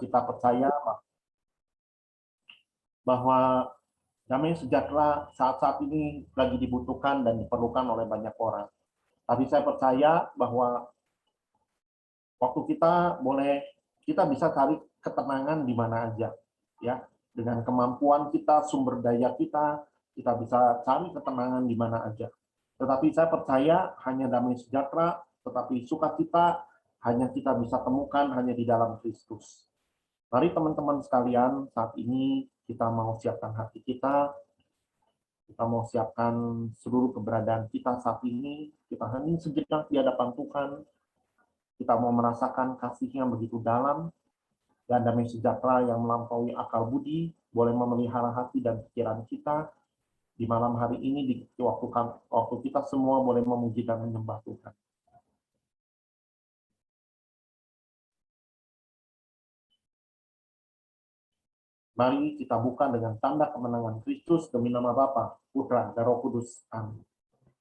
kita percaya bahwa damai sejahtera saat-saat ini lagi dibutuhkan dan diperlukan oleh banyak orang. Tapi saya percaya bahwa waktu kita bisa cari ketenangan di mana aja, ya. Dengan kemampuan kita, sumber daya kita bisa cari ketenangan di mana aja. Tetapi saya percaya hanya damai sejahtera, tetapi sukacita hanya kita bisa temukan hanya di dalam Kristus. Mari teman-teman sekalian, saat ini kita mau siapkan hati kita mau siapkan seluruh keberadaan kita saat ini, kita hening sejenak di hadapan Tuhan, kita mau merasakan kasih yang begitu dalam, dan damai sejahtera yang melampaui akal budi, boleh memelihara hati dan pikiran kita, di malam hari ini, di waktu kita semua boleh memuji dan menyembah Tuhan. Mari kita buka dengan tanda kemenangan Kristus demi nama Bapa, Putra, dan Roh Kudus. Amin.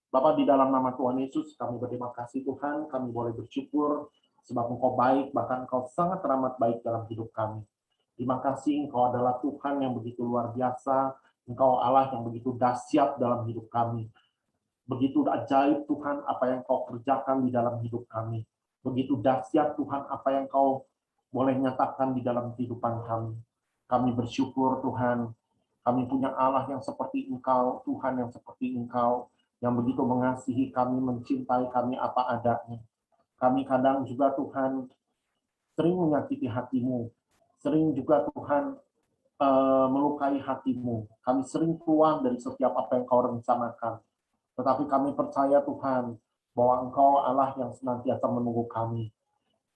Bapa, di dalam nama Tuhan Yesus, kami berterima kasih Tuhan, kami boleh bersyukur sebab Engkau baik, bahkan Engkau sangat teramat baik dalam hidup kami. Terima kasih Engkau adalah Tuhan yang begitu luar biasa, Engkau Allah yang begitu dahsyat dalam hidup kami. Begitu ajaib Tuhan apa yang Kau kerjakan di dalam hidup kami. Begitu dahsyat Tuhan apa yang Kau boleh nyatakan di dalam kehidupan kami. Kami bersyukur Tuhan, kami punya Allah yang seperti Engkau, Tuhan yang seperti Engkau, yang begitu mengasihi kami, mencintai kami apa adanya. Kami kadang juga Tuhan sering menyakiti hatimu, sering juga Tuhan melukai hatimu. Kami sering keluar dari setiap apa yang Kau rencanakan. Tetapi kami percaya Tuhan, bahwa Engkau Allah yang senantiasa menunggu kami.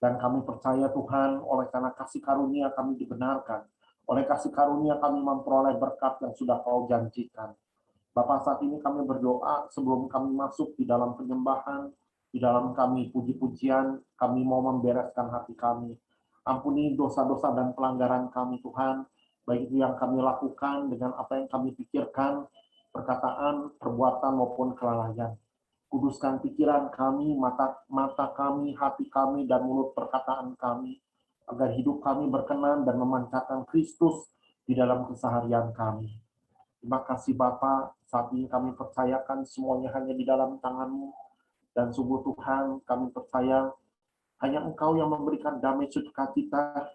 Dan kami percaya Tuhan, oleh karena kasih karunia kami dibenarkan. Oleh kasih karunia kami memperoleh berkat yang sudah Kau janjikan. Bapa, saat ini kami berdoa sebelum kami masuk di dalam penyembahan, di dalam kami puji-pujian, kami mau membereskan hati kami. Ampuni dosa-dosa dan pelanggaran kami Tuhan, baik itu yang kami lakukan dengan apa yang kami pikirkan, perkataan, perbuatan maupun kelalaian. Kuduskan pikiran kami, mata kami, hati kami, dan mulut perkataan kami, agar hidup kami berkenan dan memancarkan Kristus di dalam keseharian kami. Terima kasih Bapa, saat ini kami percayakan semuanya hanya di dalam tangan-Mu, dan sungguh Tuhan kami percaya hanya Engkau yang memberikan damai sukacita,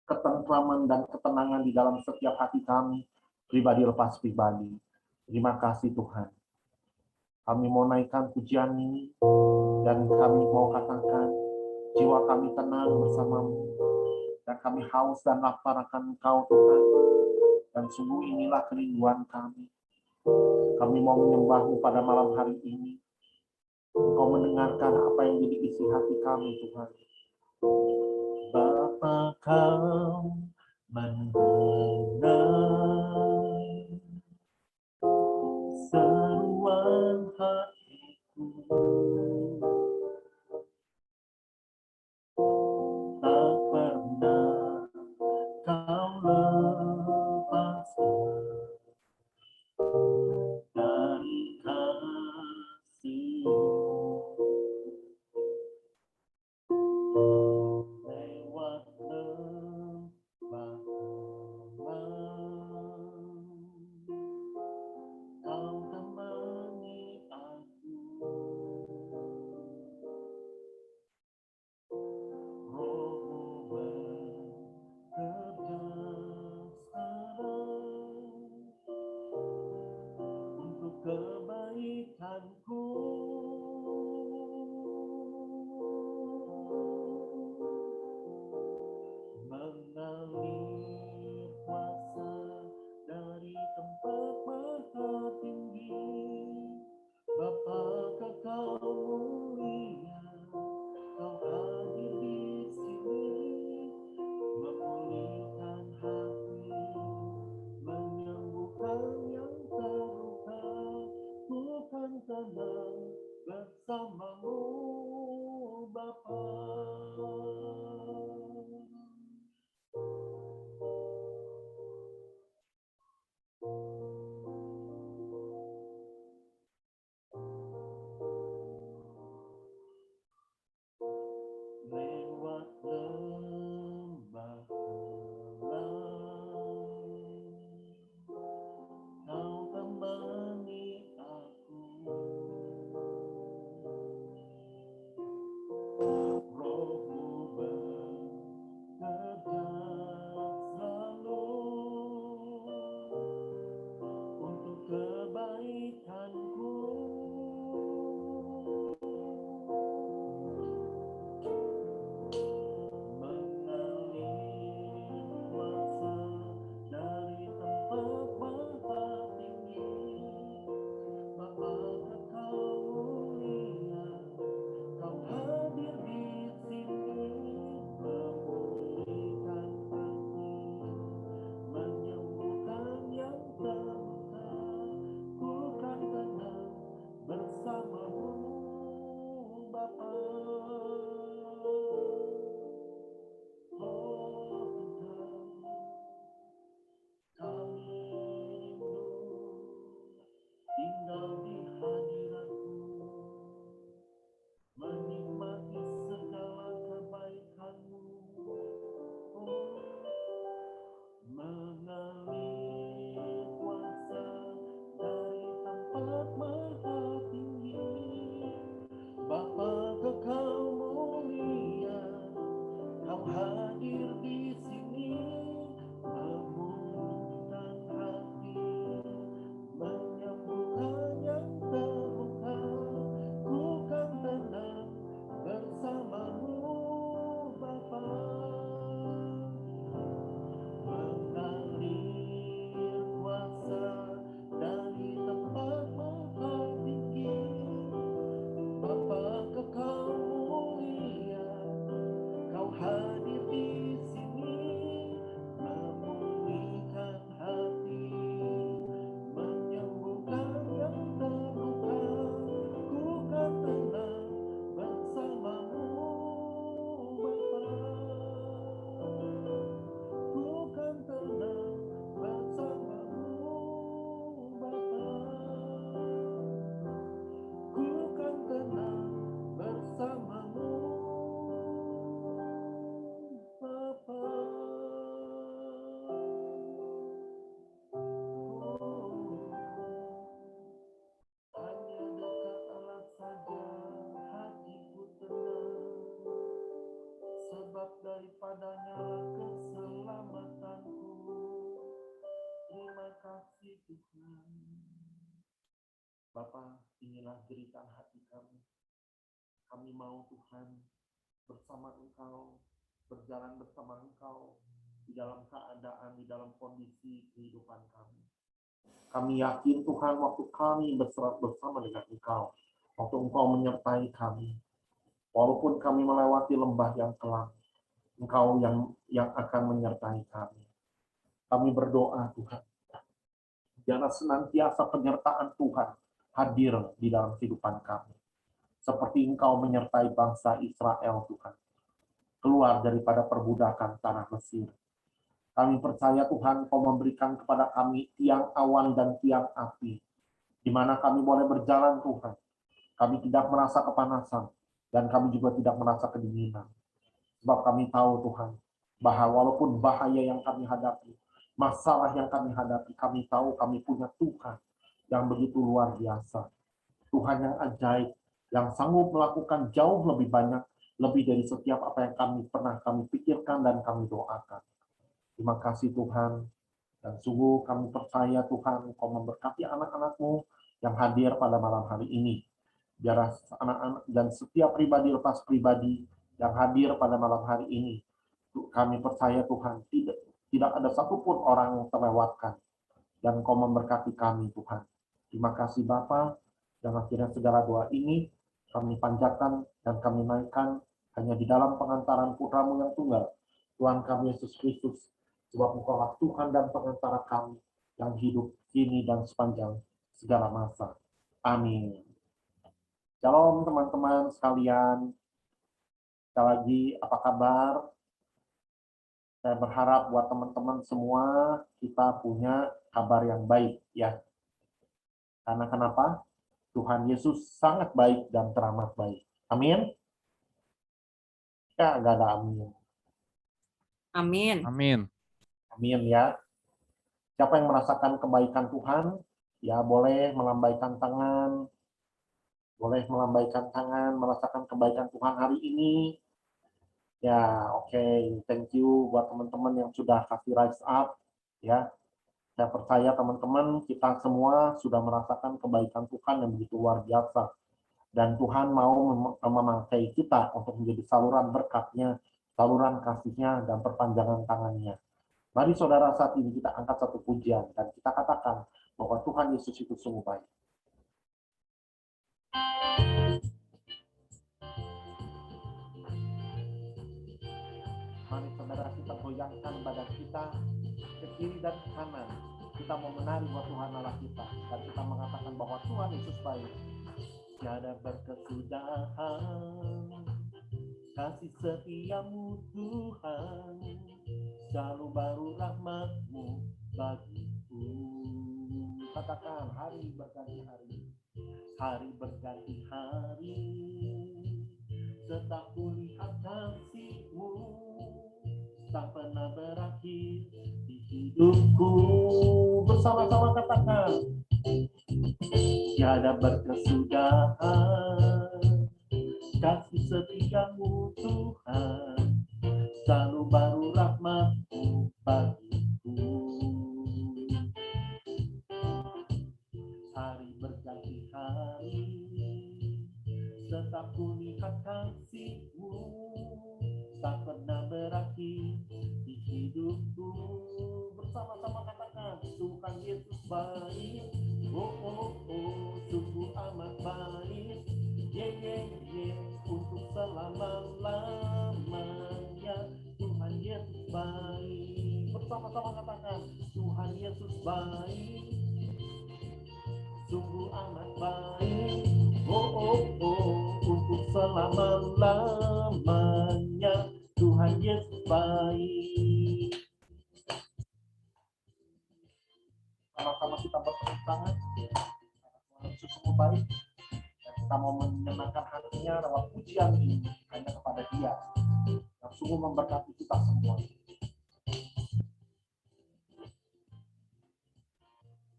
ketentraman dan ketenangan di dalam setiap hati kami, pribadi lepas pribadi. Terima kasih Tuhan. Kami mau naikkan pujian ini, dan kami mau katakan, jiwa kami tenang bersama-Mu, dan kami haus dan lapar akan Engkau Tuhan, dan sungguh inilah kerinduan kami. Kami mau menyembah-Mu pada malam hari ini. Engkau mendengarkan apa yang jadi isi hati kami Tuhan. Bapa, Kau mendengar seruan hatiku. Tak pernah Kau lepaskan dari kasih-Mu. Lewat jeritan hati kami. Kami mau Tuhan bersama Engkau, berjalan bersama Engkau di dalam keadaan, di dalam kondisi kehidupan kami. Kami yakin Tuhan waktu kami bersama dengan Engkau, waktu Engkau menyertai kami, walaupun kami melewati lembah yang kelam, Engkau yang akan menyertai kami. Kami berdoa Tuhan, biarlah senantiasa penyertaan Tuhan hadir di dalam kehidupan kami. Seperti Engkau menyertai bangsa Israel Tuhan, keluar daripada perbudakan tanah Mesir. Kami percaya Tuhan Kau memberikan kepada kami tiang awan dan tiang api, di mana kami boleh berjalan Tuhan. Kami tidak merasa kepanasan, dan kami juga tidak merasa kedinginan. Sebab kami tahu Tuhan, bahwa walaupun bahaya yang kami hadapi, masalah yang kami hadapi, kami tahu kami punya Tuhan yang begitu luar biasa. Tuhan yang ajaib, yang sanggup melakukan jauh lebih banyak, lebih dari setiap apa yang kami pikirkan dan kami doakan. Terima kasih Tuhan, dan sungguh kami percaya Tuhan Kau memberkati anak-anak-Mu yang hadir pada malam hari ini. Biar anak-anak dan setiap pribadi lepas pribadi yang hadir pada malam hari ini, kami percaya Tuhan tidak ada satupun orang yang terlewatkan, dan Kau memberkati kami Tuhan. Terima kasih Bapa, dan akhirnya segala doa ini kami panjatkan dan kami naikkan hanya di dalam pengantaran Putra-Mu yang tunggal, Tuhan kami Yesus Kristus. Sebab Engkaulah Tuhan dan pengantara kami yang hidup kini dan sepanjang segala masa. Amin. Shalom teman-teman sekalian. Sekali lagi, apa kabar? Saya berharap buat teman-teman semua kita punya kabar yang baik ya. Karena kenapa? Tuhan Yesus sangat baik dan teramat baik. Amin. Ya, enggak ada amin. Amin. Amin. Amin ya. Siapa yang merasakan kebaikan Tuhan, ya boleh melambaikan tangan. Boleh melambaikan tangan, merasakan kebaikan Tuhan hari ini. Ya, oke. Thank you buat teman-teman yang sudah kasih rise up. Ya, saya percaya teman-teman kita semua sudah merasakan kebaikan Tuhan yang begitu luar biasa. Dan Tuhan mau memakai kita untuk menjadi saluran berkat-Nya, saluran kasih-Nya, dan perpanjangan tangannya. Mari saudara saat ini kita angkat satu pujian dan kita katakan bahwa Tuhan Yesus itu sungguh baik. Mari saudara kita goyangkan badan kita ke kiri dan ke kanan. Kita mau menari buat Tuhan Allah kita. Dan kita mengatakan bahwa Tuhan Yesus baik. Tiada berkesudahan kasih setiamu Tuhan, selalu baru rahmat-Mu bagiku. Katakan hari berganti hari, hari berganti hari, tetap kulihat kasih-Mu tak pernah berakhir di hidupku. Bersama-sama katakan, tiada berkesudahan kasih setiamu Tuhan, selalu baru rahmat-Mu bagiku. Hari berganti hari, tetap kulihat kasih-Mu tak pernah berakhir di hidupku. Bersama-sama katakan, Tuhan Yesus baik. Oh, oh, oh, sungguh amat baik. Untuk selama-lamanya Tuhan Yesus baik. Bersama-sama katakan, Tuhan Yesus baik. Sungguh amat baik. Oh, oh, oh, untuk selama-lamanya Tuhan Yesus baik. Sama-sama kita bertepuk tangan. Tuhan Yesus sungguh baik. Dan kita mau menyenangkan hatinya lewat pujian ini hanya kepada Dia yang sungguh memberkati kita semua.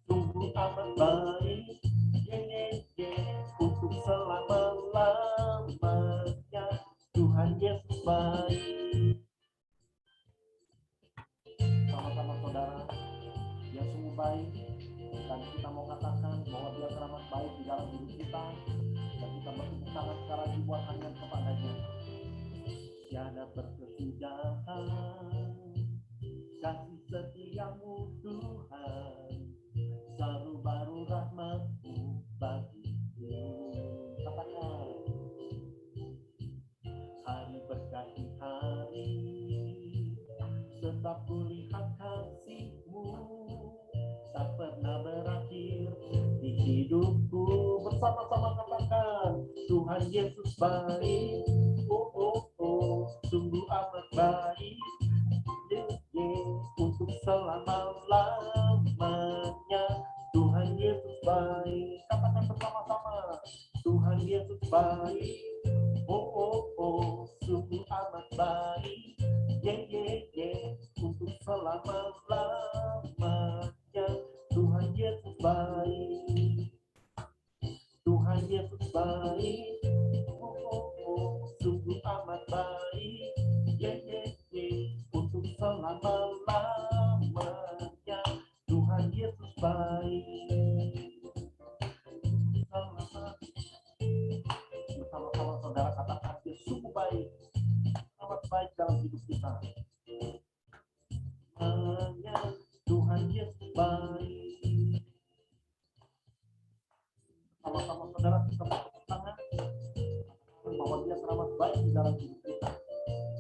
Sungguh amat baik, untuk selama-lamanya Tuhan Yesus baik. Sama-sama saudara, Dia sungguh baik, Dan kita mau katakan bahwa Dia teramat baik di dalam hidup kita, dan kita bertepuk tangan sekarang dibuat hanya kepadanya. Tiada perkesudahan kasih setiamu Tuhan, selalu baru rahmat-Mu bagiku. Katakan, hari berganti hari, tetap kulihat kasih-Mu, tak pernah berakhir di hidupku. Bersama-sama katakan, Tuhan Yesus baik, oh oh oh, sungguh amat baik, untuk selama-lamanya. Tuhan Yesus baik, katakan bersama-sama, Tuhan Yesus baik, oh oh oh, sungguh amat baik, untuk selama-lamanya. Tuhan Yesus baik, Tuhan Yesus baik, oh oh oh, sungguh amat baik, untuk selama-lamanya. Tuhan Yesus baik. Bersama-sama saudara katakan, Dia sungguh baik, amat baik dalam hidup kita. Hanya Tuhan Yesus baik. Sama-sama saudara kita bertepuk tangan bahwa Dia teramat baik di dalam hidup kita.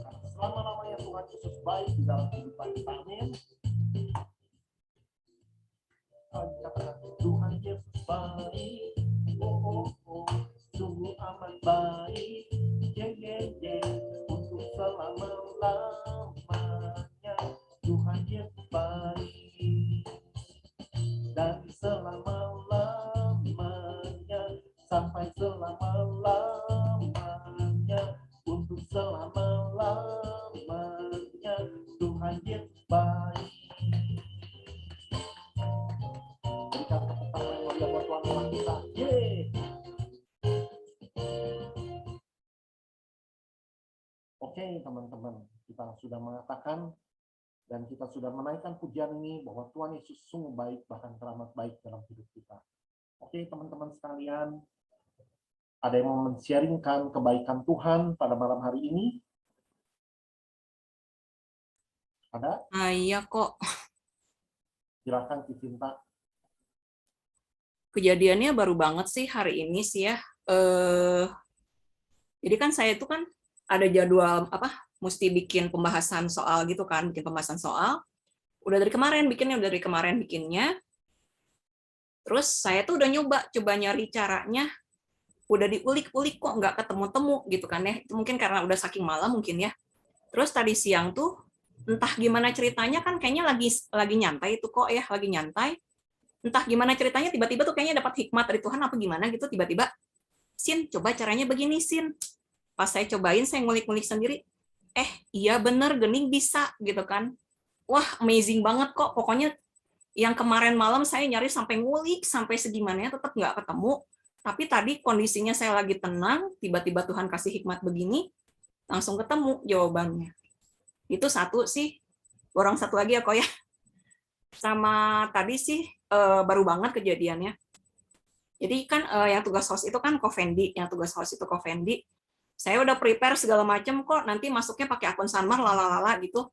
Karena selama-lamanya Tuhan Yesus baik di dalam kehidupan kita. Amin. Katakan, Tuhan Yesus baik, oh oh oh, sungguh amat baik, untuk selama-lamanya. Tuhan Yesus baik, dari selama-lamanya sampai selama-lamanya, untuk selama-lamanya. Tuhan Yesus baik. Berikan tepuk tangan yang meriah buat Tuhan Allah kita. Oke teman-teman, kita sudah mengatakan dan kita sudah menaikkan pujian ini bahwa Tuhan Yesus sungguh baik, bahkan teramat baik dalam hidup kita. Oke teman-teman sekalian, ada yang mau men-sharingkan kebaikan Tuhan pada malam hari ini? Ada? Iya kok. Silakan Cicinta. Kejadiannya baru banget sih hari ini sih ya. Jadi kan saya itu kan ada jadwal mesti bikin pembahasan soal gitu kan, bikin pembahasan soal. Udah dari kemarin bikinnya. Terus saya tuh udah coba nyari caranya, udah diulik-ulik kok nggak ketemu-temu gitu kan ya. Itu mungkin karena udah saking malam mungkin ya. Terus tadi siang tuh entah gimana ceritanya kan kayaknya lagi nyantai itu kok ya, lagi nyantai. Entah gimana ceritanya tiba-tiba tuh kayaknya dapat hikmat dari Tuhan apa gimana gitu, tiba-tiba, Sin, coba caranya begini, Sin. Pas saya cobain, saya ngulik-ngulik sendiri, iya bener, Gening bisa gitu kan. Wah, amazing banget kok. Pokoknya yang kemarin malam saya nyari sampai ngulik, sampai segimana tetap nggak ketemu. Tapi tadi kondisinya saya lagi tenang, tiba-tiba Tuhan kasih hikmat begini, langsung ketemu jawabannya. Itu satu sih. Orang satu lagi ya kok ya. Sama tadi sih baru banget kejadiannya. Jadi kan yang tugas host itu kan Kovendi, Saya udah prepare segala macam kok, nanti masuknya pakai akun Sanmar lalalala gitu.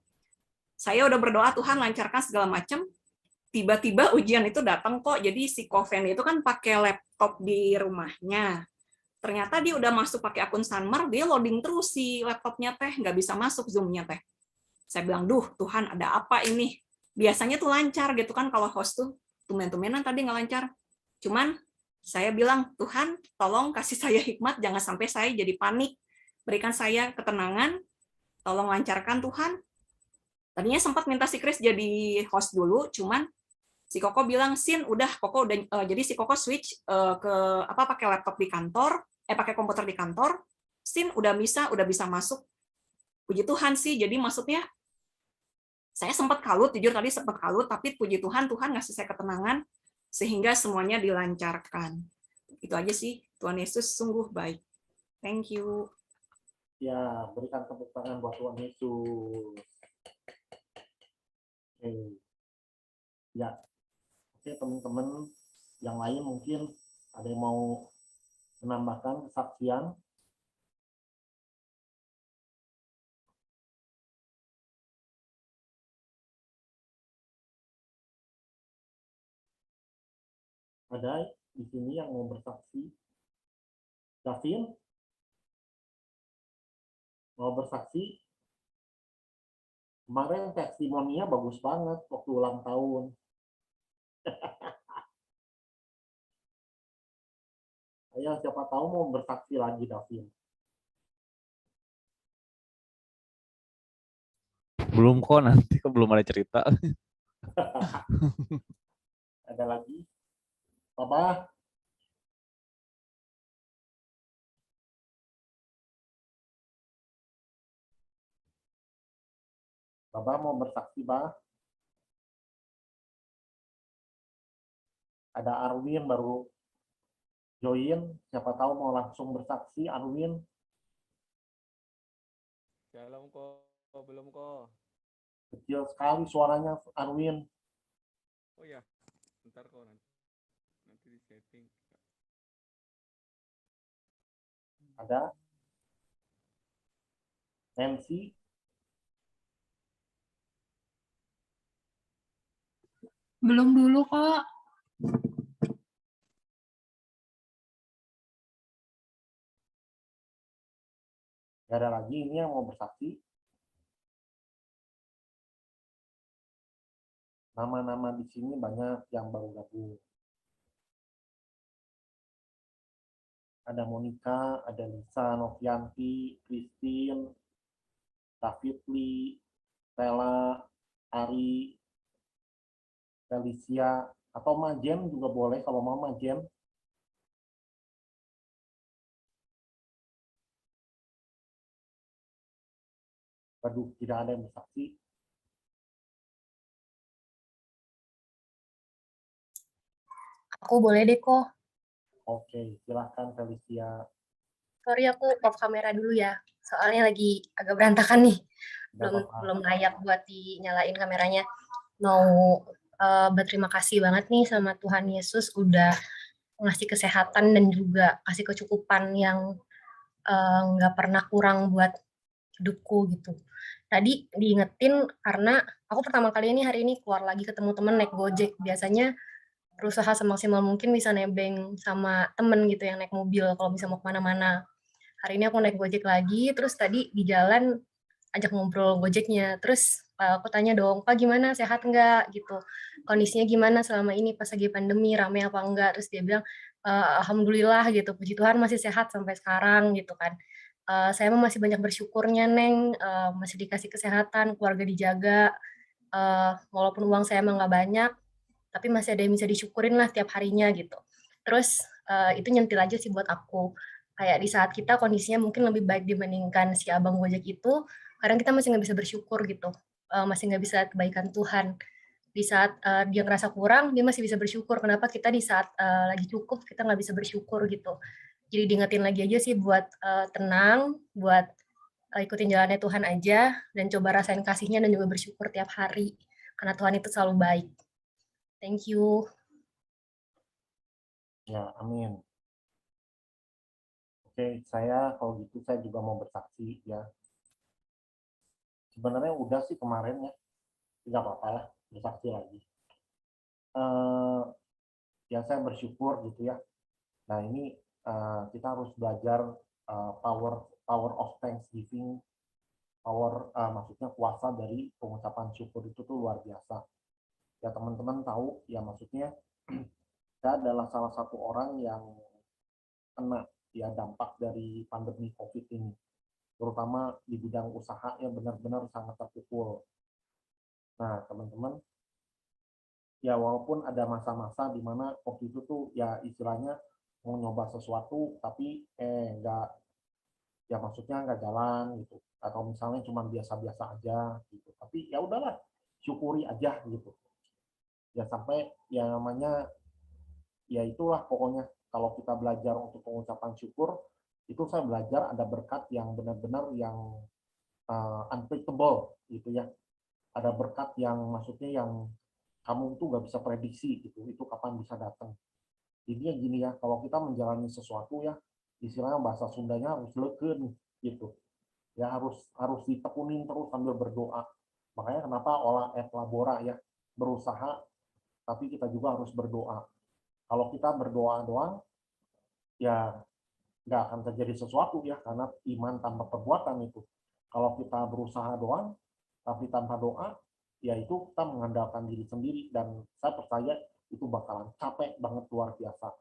Saya udah berdoa Tuhan lancarkan segala macam. Tiba-tiba ujian itu datang kok. Jadi si Kovendi itu kan pakai laptop di rumahnya. Ternyata dia udah masuk pakai akun Sanmar, dia loading terus si laptopnya teh, nggak bisa masuk Zoom-nya teh. Saya bilang, duh Tuhan ada apa ini? Biasanya tuh lancar gitu kan kalau host tuh, tumen-tumenan tadi nggak lancar. Cuman saya bilang, Tuhan tolong kasih saya hikmat, jangan sampai saya jadi panik. Berikan saya ketenangan, tolong lancarkan Tuhan. Tadinya sempat minta si Chris jadi host dulu, cuman si Koko bilang, Sin, udah Koko udah jadi si Koko switch ke pakai laptop di kantor, pakai komputer di kantor. Sin udah bisa masuk. Puji Tuhan sih. Jadi maksudnya saya sempat kalut, jujur tadi sempat kalut, tapi puji Tuhan, Tuhan ngasih saya ketenangan sehingga semuanya dilancarkan. Itu aja sih. Tuhan Yesus sungguh baik. Thank you. Ya, berikan tepuk tangan buat Tuhan Yesus. Oke. Ya. Oke Oke, teman-teman yang lain mungkin ada yang mau menambahkan kesaksian. Ada di sini yang mau bersaksi? Davin, mau bersaksi? Kemarin testimoninya bagus banget waktu ulang tahun. Ayo, siapa tahu mau bersaksi lagi, Davin. Belum kok, nanti kok belum ada cerita. Ada lagi? Papa? Papa mau bersaksi, Pak? Ada Arwin baru join, siapa tahu mau langsung bersaksi, Arwin. Shalom kok, belum kok. Kecil sekali suaranya, Arwin. Oh ya, bentar kok nanti di setting. Ada? Nancy? Belum dulu kok. Gak ada lagi ini yang mau bersaksi? Nama-nama di sini banyak yang baru gabung. Ada Monica, ada Lisa, Novianti, Christine, David Lee, Stella, Ari, Felicia, atau Majen juga boleh kalau mau Majen. Waduh, tidak ada yang bersaksi. Aku boleh deh kok. Oke, silahkan Felicia. Sorry aku off kamera dulu ya. Soalnya lagi agak berantakan nih. Nggak apa-apa. Belum layak buat dinyalain kameranya. Mau berterima kasih banget nih sama Tuhan Yesus udah ngasih kesehatan dan juga kasih kecukupan yang nggak pernah kurang buat hidupku gitu. Tadi diingetin karena aku pertama kali ini hari ini keluar lagi ketemu temen naik Gojek. Biasanya berusaha semaksimal mungkin bisa nebeng sama temen gitu yang naik mobil kalau bisa mau kemana-mana. Hari ini aku naik Gojek lagi, terus tadi di jalan ajak ngobrol Gojeknya. Terus aku tanya dong, Pak gimana, sehat nggak gitu? Kondisinya gimana selama ini pas lagi pandemi, rame apa enggak? Terus dia bilang, Alhamdulillah gitu, puji Tuhan masih sehat sampai sekarang gitu kan. Saya masih banyak bersyukurnya, Neng, masih dikasih kesehatan, keluarga dijaga, walaupun uang saya emang nggak banyak, tapi masih ada yang bisa disyukurin lah tiap harinya gitu. Terus itu nyentil aja sih buat aku. Kayak di saat kita kondisinya mungkin lebih baik dibandingkan si abang Gojek itu, kadang kita masih nggak bisa bersyukur gitu. Masih nggak bisa kebaikan Tuhan. Di saat dia ngerasa kurang, dia masih bisa bersyukur. Kenapa kita di saat lagi cukup, kita nggak bisa bersyukur gitu. Jadi diingetin lagi aja sih buat tenang, buat ikutin jalannya Tuhan aja, dan coba rasain kasihnya dan juga bersyukur tiap hari. Karena Tuhan itu selalu baik. Thank you. Ya, amin. Oke, saya kalau gitu saya juga mau bersaksi ya. Sebenarnya udah sih kemarin ya, tidak apa-apa lah bersaksi lagi. Ya saya bersyukur gitu ya. Nah ini kita harus belajar power of Thanksgiving, maksudnya kuasa dari pengucapan syukur itu tuh luar biasa. Ya teman-teman tahu ya maksudnya saya adalah salah satu orang yang kena ya dampak dari pandemi COVID ini, terutama di bidang usaha yang benar-benar sangat terpukul. Nah teman-teman, ya walaupun ada masa-masa di mana waktu itu tuh ya istilahnya mau nyoba sesuatu tapi nggak, ya maksudnya nggak jalan gitu, atau misalnya cuma biasa-biasa aja gitu, tapi ya udahlah syukuri aja gitu ya, sampai ya namanya ya itulah pokoknya kalau kita belajar untuk pengucapan syukur itu saya belajar ada berkat yang benar-benar yang unpredictable gitu ya, ada berkat yang maksudnya yang kamu tuh nggak bisa prediksi gitu, itu kapan bisa datang. Intinya gini ya, kalau kita menjalani sesuatu ya, istilahnya bahasa Sundanya harus leken gitu. Ya harus ditekunin terus sambil berdoa. Makanya kenapa olah et labora ya, berusaha tapi kita juga harus berdoa. Kalau kita berdoa doang, ya nggak akan terjadi sesuatu ya, karena iman tanpa perbuatan itu. Kalau kita berusaha doang, tapi tanpa doa, ya itu kita mengandalkan diri sendiri, dan saya percaya itu bakalan capek banget luar biasa.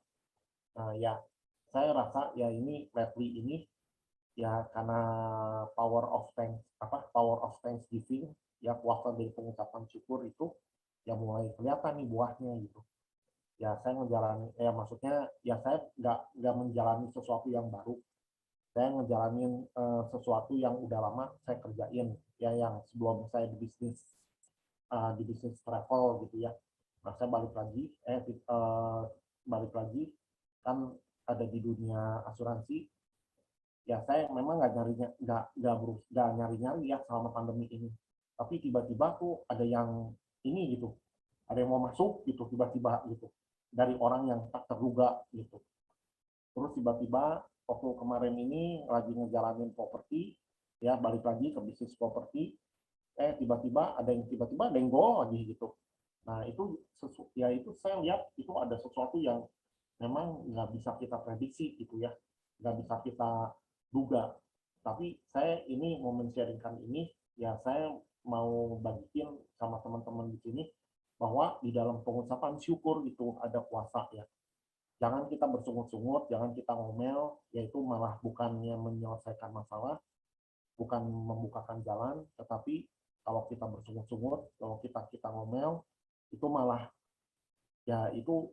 Nah, ya saya rasa ya ini lately ini ya karena power of Thanksgiving, ya kuasa dari pengucapan syukur itu ya mulai kelihatan nih buahnya gitu. Ya saya menjalani, ya maksudnya ya saya nggak menjalani sesuatu yang baru, saya ngejalanin sesuatu yang udah lama saya kerjain ya, yang sebelum saya di bisnis travel gitu ya. Nah saya balik lagi kan ada di dunia asuransi. Ya saya memang nggak nyari ya selama pandemi ini, tapi tiba-tiba tuh ada yang ini gitu, ada yang mau masuk gitu tiba-tiba gitu dari orang yang tak terduga gitu. Terus tiba-tiba waktu kemarin ini lagi ngejalanin properti, ya balik lagi ke bisnis properti, tiba-tiba ada yang go lagi gitu. Nah itu ya itu saya lihat itu ada sesuatu yang memang nggak bisa kita prediksi gitu ya, nggak bisa kita duga. Tapi saya ini mau men-sharingkan ini, ya saya mau bagiin sama teman-teman di sini bahwa di dalam pengucapan syukur itu ada kuasa ya. Jangan kita bersungut-sungut, jangan kita ngomel, yaitu malah bukannya menyelesaikan masalah, bukan membukakan jalan, tetapi kalau kita bersungut-sungut, kalau kita ngomel, itu malah itu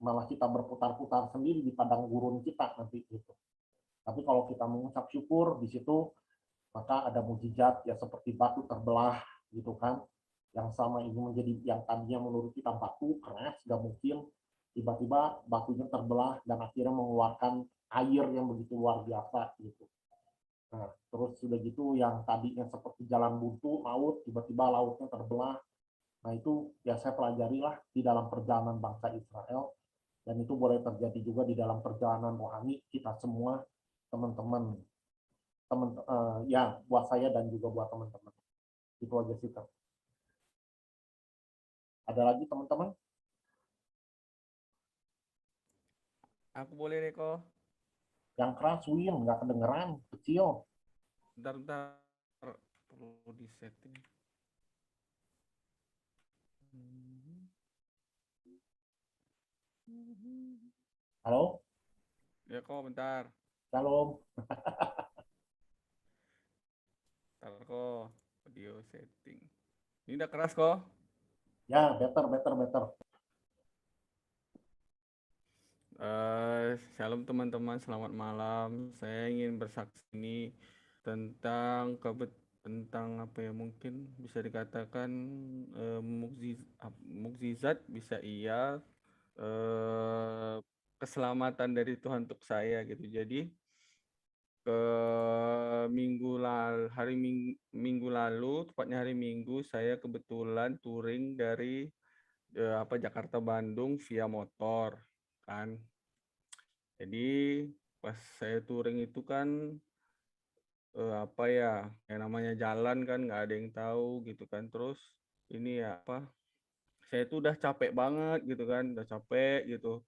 malah kita berputar-putar sendiri di padang gurun kita nanti gitu. Tapi kalau kita mengucap syukur di situ, maka ada mukjizat ya, seperti batu terbelah gitu kan, yang sama ini menjadi yang tadinya menurut kita batu keras nggak mungkin, tiba-tiba batunya terbelah dan akhirnya mengeluarkan air yang begitu luar biasa gitu. Nah, terus sudah gitu yang tadinya seperti jalan buntu laut, tiba-tiba lautnya terbelah. Nah itu ya saya pelajari lah di dalam perjalanan bangsa Israel, dan itu boleh terjadi juga di dalam perjalanan rohani kita semua, teman-teman. Ya buat saya dan juga buat teman-teman. Itu aja sih, Kak. Ada lagi teman-teman? Aku boleh deh kok. Yang keras Win, nggak kedengeran, kecil. Bentar. Perlu disetting. Halo, Ya kok bentar. shalom. Bentar kok. Audio setting. Ini udah keras kok. Ya, better. Shalom teman-teman, selamat malam. Saya ingin bersaksi ini tentang tentang apa ya, mungkin bisa dikatakan mukjizat bisa iya, keselamatan dari Tuhan untuk saya gitu. Jadi ke minggu lalu, tepatnya hari Minggu, saya kebetulan touring dari Jakarta Bandung via motor kan. Jadi pas saya touring itu kan yang namanya jalan kan nggak ada yang tahu gitu kan. Terus ini ya saya tuh udah capek banget gitu kan, udah capek gitu.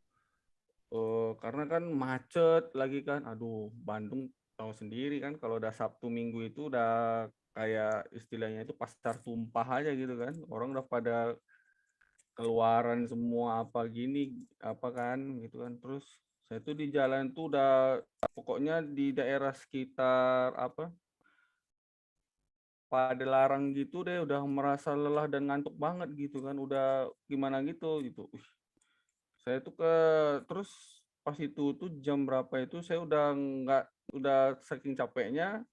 Karena kan macet lagi kan. Aduh, Bandung tahu sendiri kan kalau udah Sabtu Minggu itu udah kayak istilahnya itu pasar tumpah aja gitu kan. Orang udah pada keluaran semua apa kan gitu kan. Terus saya tuh di jalan tuh udah pokoknya di daerah sekitar pada larang gitu deh, udah merasa lelah dan ngantuk banget gitu kan, udah gimana gitu. Saya tuh terus pas itu tuh jam berapa itu saya udah saking capeknya,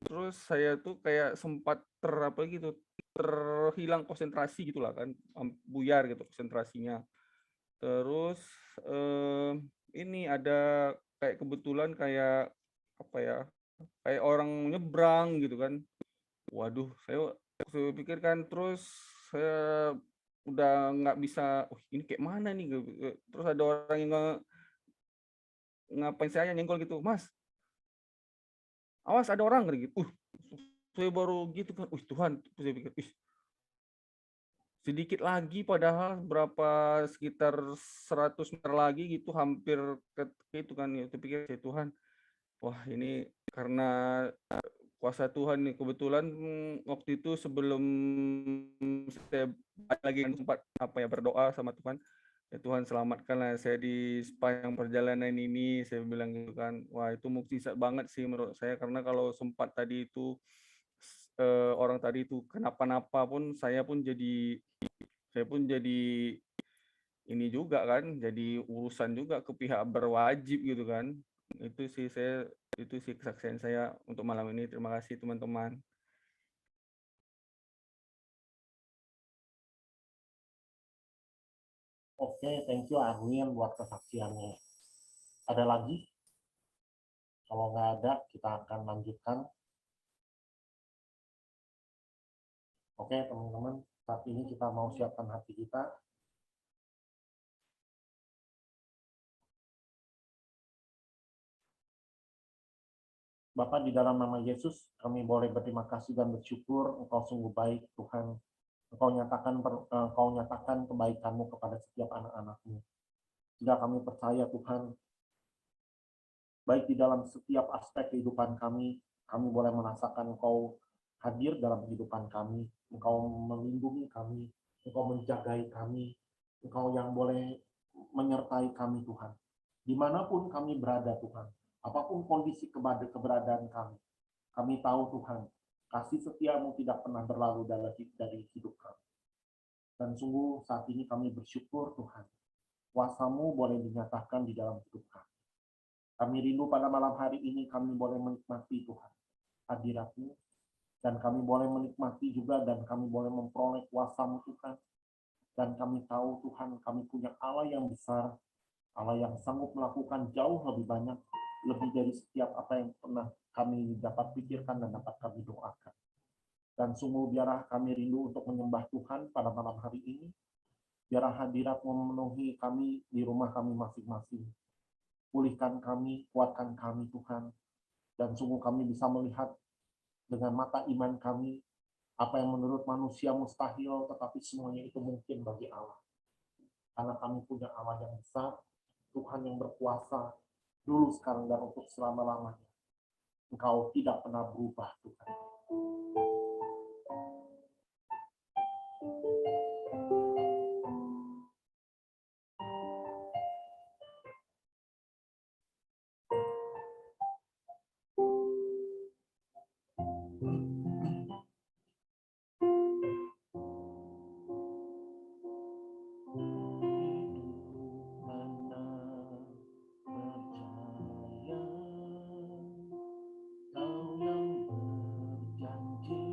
terus saya tuh kayak sempat terhilang konsentrasi gitulah kan, buyar gitu konsentrasinya. Terus ini ada kayak kebetulan kayak kayak orang nyebrang gitu kan. Waduh, saya pikirkan terus saya udah nggak bisa, ini kayak mana nih? Terus ada orang yang ngapain saya nyenggol gitu, Mas, awas ada orang gitu. Saya baru gitu kan, Tuhan, saya pikir, sedikit lagi padahal sekitar 100 meter lagi gitu, hampir ke itu kan, ya, pikir saya, Tuhan, wah ini karena kuasa Tuhan nih. Kebetulan waktu itu sebelum saya balik lagi sempat berdoa sama Tuhan, ya Tuhan selamatkanlah saya di sepanjang perjalanan ini, saya bilang gitu kan. Wah itu mukjizat banget sih menurut saya, karena kalau sempat tadi itu orang tadi itu kenapa-napa pun saya pun jadi ini juga kan, jadi urusan juga ke pihak berwajib gitu kan. Itu sih kesaksian saya untuk malam ini. Terima kasih teman-teman. Oke, thank you Arwin buat kesaksiannya. Ada lagi? Kalau nggak ada, kita akan lanjutkan. Oke, teman-teman, saat ini kita mau siapkan hati kita. Bapa, di dalam nama Yesus, kami boleh berterima kasih dan bersyukur Engkau sungguh baik, Tuhan. Engkau nyatakan kebaikan-Mu kepada setiap anak-anak-Mu. Sehingga kami percaya, Tuhan, baik di dalam setiap aspek kehidupan kami boleh merasakan Engkau hadir dalam kehidupan kami, Engkau melindungi kami, Engkau menjagai kami, Engkau yang boleh menyertai kami, Tuhan. Dimanapun kami berada, Tuhan, apapun kondisi keberadaan kami tahu, Tuhan, kasih setia-Mu tidak pernah berlalu dari hidup kami. Dan sungguh saat ini kami bersyukur, Tuhan, kuasa-Mu boleh dinyatakan di dalam hidup kami. Kami rindu pada malam hari ini kami boleh menikmati, Tuhan, hadirat-Mu, dan kami boleh menikmati juga dan kami boleh memperoleh kuasa-Mu, Tuhan. Dan kami tahu, Tuhan, kami punya Allah yang besar, Allah yang sanggup melakukan jauh lebih banyak, lebih dari setiap apa yang pernah kami dapat pikirkan dan dapat kami doakan. Dan sungguh biarlah kami rindu untuk menyembah Tuhan pada malam hari ini. Biarlah hadirat-Mu memenuhi kami di rumah kami masing-masing. Pulihkan kami, kuatkan kami, Tuhan. Dan sungguh kami bisa melihat dengan mata iman kami, apa yang menurut manusia mustahil, tetapi semuanya itu mungkin bagi Allah. Karena kami punya Allah yang besar, Tuhan yang berkuasa, dulu, sekarang, dan untuk selama-lamanya. Engkau tidak pernah berubah, Tuhan. Kau yang berjanji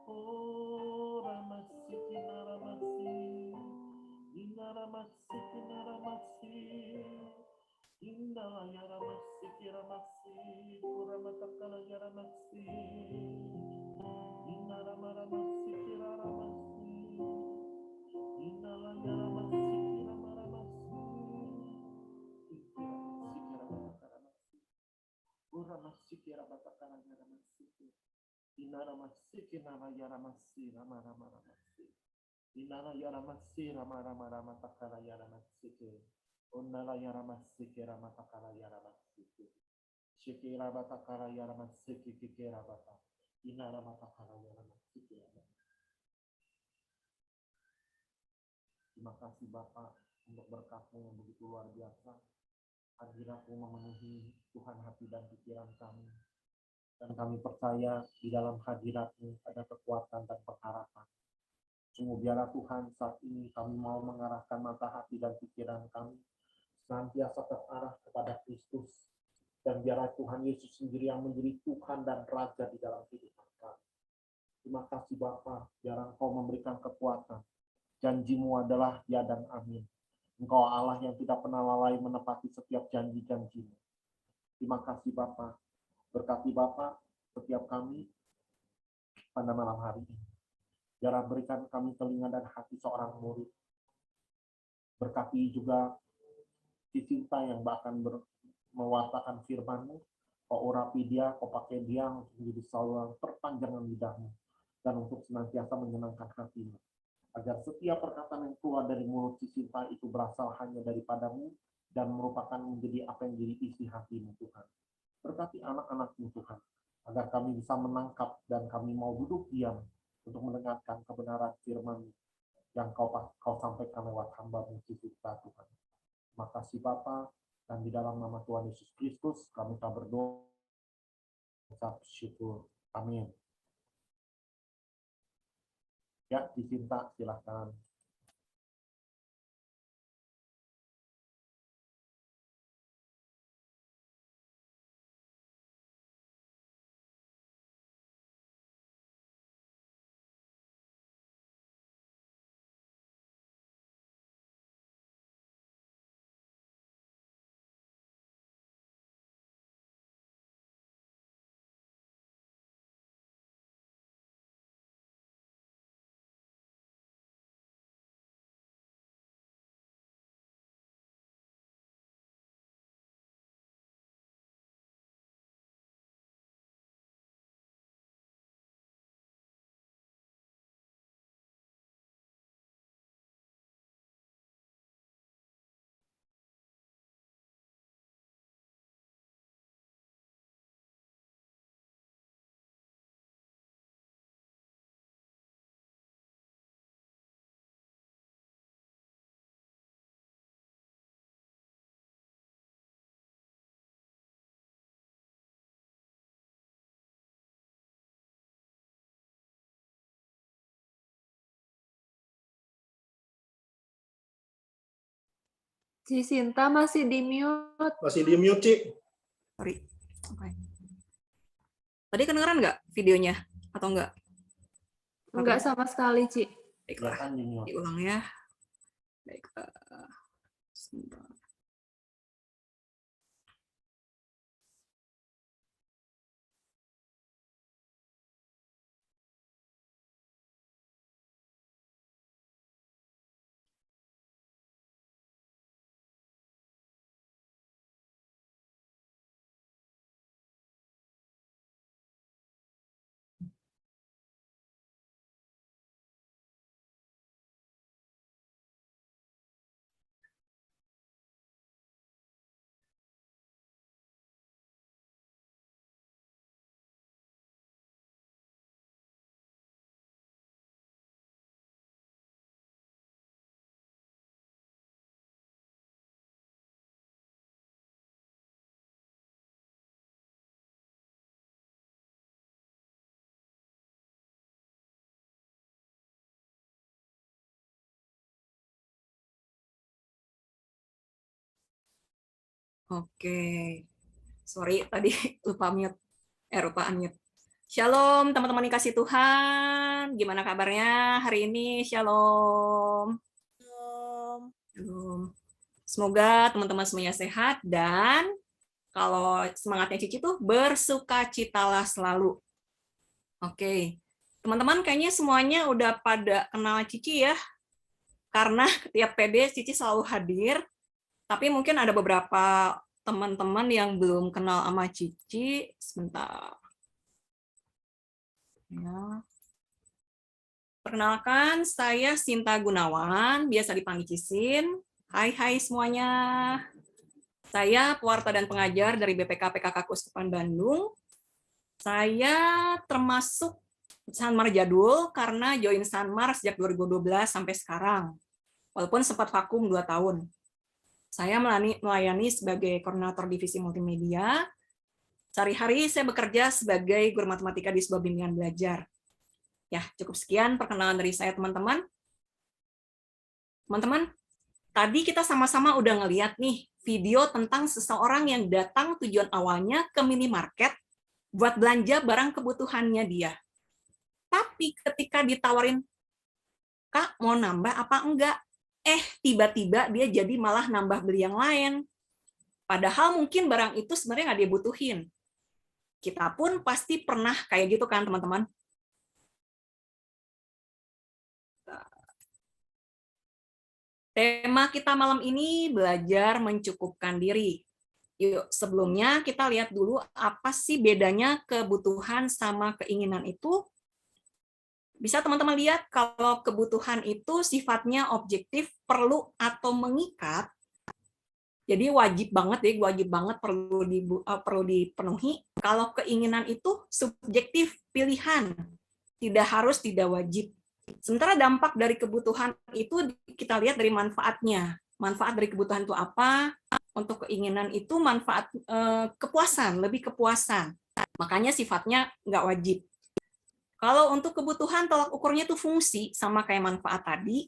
Oh, Ramasi, Kinaramasi, Inaramasi, Kinaramasi, Indala Yaramasi, Kiramasi, Kuramatakala Yaramasi, Inaramaramasi, Kiraramasi, Indala Yaramasi, Kiramaramasi, Ikiramasi, Kiramataramasi, Uramasi, Kirabatakala Yaramasi, Inaramasi, Kinara Yaramasi, Ramararamasi, Inara Yaramasi, Ramaramatakala Yaramasi, Undala Yaramasi, Kiramatakala Yaramasi, Shikira Batakala Yaramasi, Kikira Bata, Inara Matakala Yaramasi. Terima kasih Bapak untuk berkat-Mu yang begitu luar biasa. Hadirat-Mu memenuhi Tuhan hati dan pikiran kami. Dan kami percaya di dalam hadirat-Mu ada kekuatan dan pengharapan. Sungguh biarlah Tuhan saat ini kami mau mengarahkan mata hati dan pikiran kami senantiasa terarah kepada Kristus. Dan biarlah Tuhan Yesus sendiri yang menjadi Tuhan dan Raja di dalam kehidupan kami. Terima kasih Bapa, biarlah Engkau memberikan kekuatan. Janji-Mu adalah ya dan amin. Engkau Allah yang tidak pernah lalai menepati setiap janji-janji-Mu. Terima kasih Bapa. Berkati Bapa setiap kami pada malam hari ini. Biarlah berikan kami telinga dan hati seorang murid. Berkati juga si Cinta yang bahkan mewartakan firman-Mu. Kau urapi dia, kau pakai dia untuk menjadi saluran perpanjangan lidah-Mu. Dan untuk senantiasa menyenangkan hati-Mu. Agar setiap perkataan yang keluar dari mulut si Cinta itu berasal hanya daripada-Mu dan merupakan menjadi apa yang jadi isi hati-Mu Tuhan. Berkati anak-anak-Mu Tuhan, agar kami bisa menangkap dan kami mau duduk diam untuk mendengarkan kebenaran firman yang kau sampaikan lewat hamba-Mu si Cinta Tuhan. Terima kasih Bapa, dan di dalam nama Tuhan Yesus Kristus kami telah berdoa. Ucap syukur. Amin. Ya, dicinta, silakan. Si Sinta masih di mute. Masih di mute, Ci. Sorry. Oke. Tadi kedengeran nggak videonya atau enggak? Enggak sama sekali, Ci. Baiklah, Silakan di-mute. diulang ya. Baik. Sebentar. Oke. Sorry, tadi lupa mute. Lupa unmute. Shalom teman-teman yang kasih Tuhan. Gimana kabarnya hari ini? Shalom. Shalom. Semoga teman-teman semuanya sehat dan kalau semangatnya Cici tuh bersukacitalah selalu. Oke. Teman-teman kayaknya semuanya udah pada kenal Cici ya. Karena tiap PD Cici selalu hadir. Tapi mungkin ada beberapa teman-teman yang belum kenal sama Cici. Sebentar. Ya. Perkenalkan, saya Sinta Gunawan, biasa dipanggil Cisin. Hai semuanya. Saya pewarta dan pengajar dari BPK PKK Keuskupan Bandung. Saya termasuk Sanmar jadul karena join Sanmar sejak 2012 sampai sekarang. Walaupun sempat vakum 2 tahun. Saya melayani sebagai koordinator divisi multimedia. Sehari-hari saya bekerja sebagai guru matematika di sebuah bimbingan belajar. Ya, cukup sekian perkenalan dari saya, teman-teman. Teman-teman, tadi kita sama-sama udah ngeliat nih video tentang seseorang yang datang tujuan awalnya ke minimarket buat belanja barang kebutuhannya dia. Tapi ketika ditawarin, Kak, mau nambah apa enggak? Tiba-tiba dia jadi malah nambah beli yang lain. Padahal mungkin barang itu sebenarnya nggak dia butuhin. Kita pun pasti pernah kayak gitu kan, teman-teman? Tema kita malam ini belajar mencukupkan diri. Yuk, sebelumnya kita lihat dulu apa sih bedanya kebutuhan sama keinginan itu. Bisa teman-teman lihat kalau kebutuhan itu sifatnya objektif, perlu atau mengikat. Jadi wajib banget perlu dipenuhi. Kalau keinginan itu subjektif, pilihan. Tidak harus, tidak wajib. Sementara dampak dari kebutuhan itu kita lihat dari manfaatnya. Manfaat dari kebutuhan itu apa? Untuk keinginan itu manfaat kepuasan, lebih kepuasan. Makanya sifatnya nggak wajib. Kalau untuk kebutuhan tolak ukurnya itu fungsi sama kayak manfaat tadi.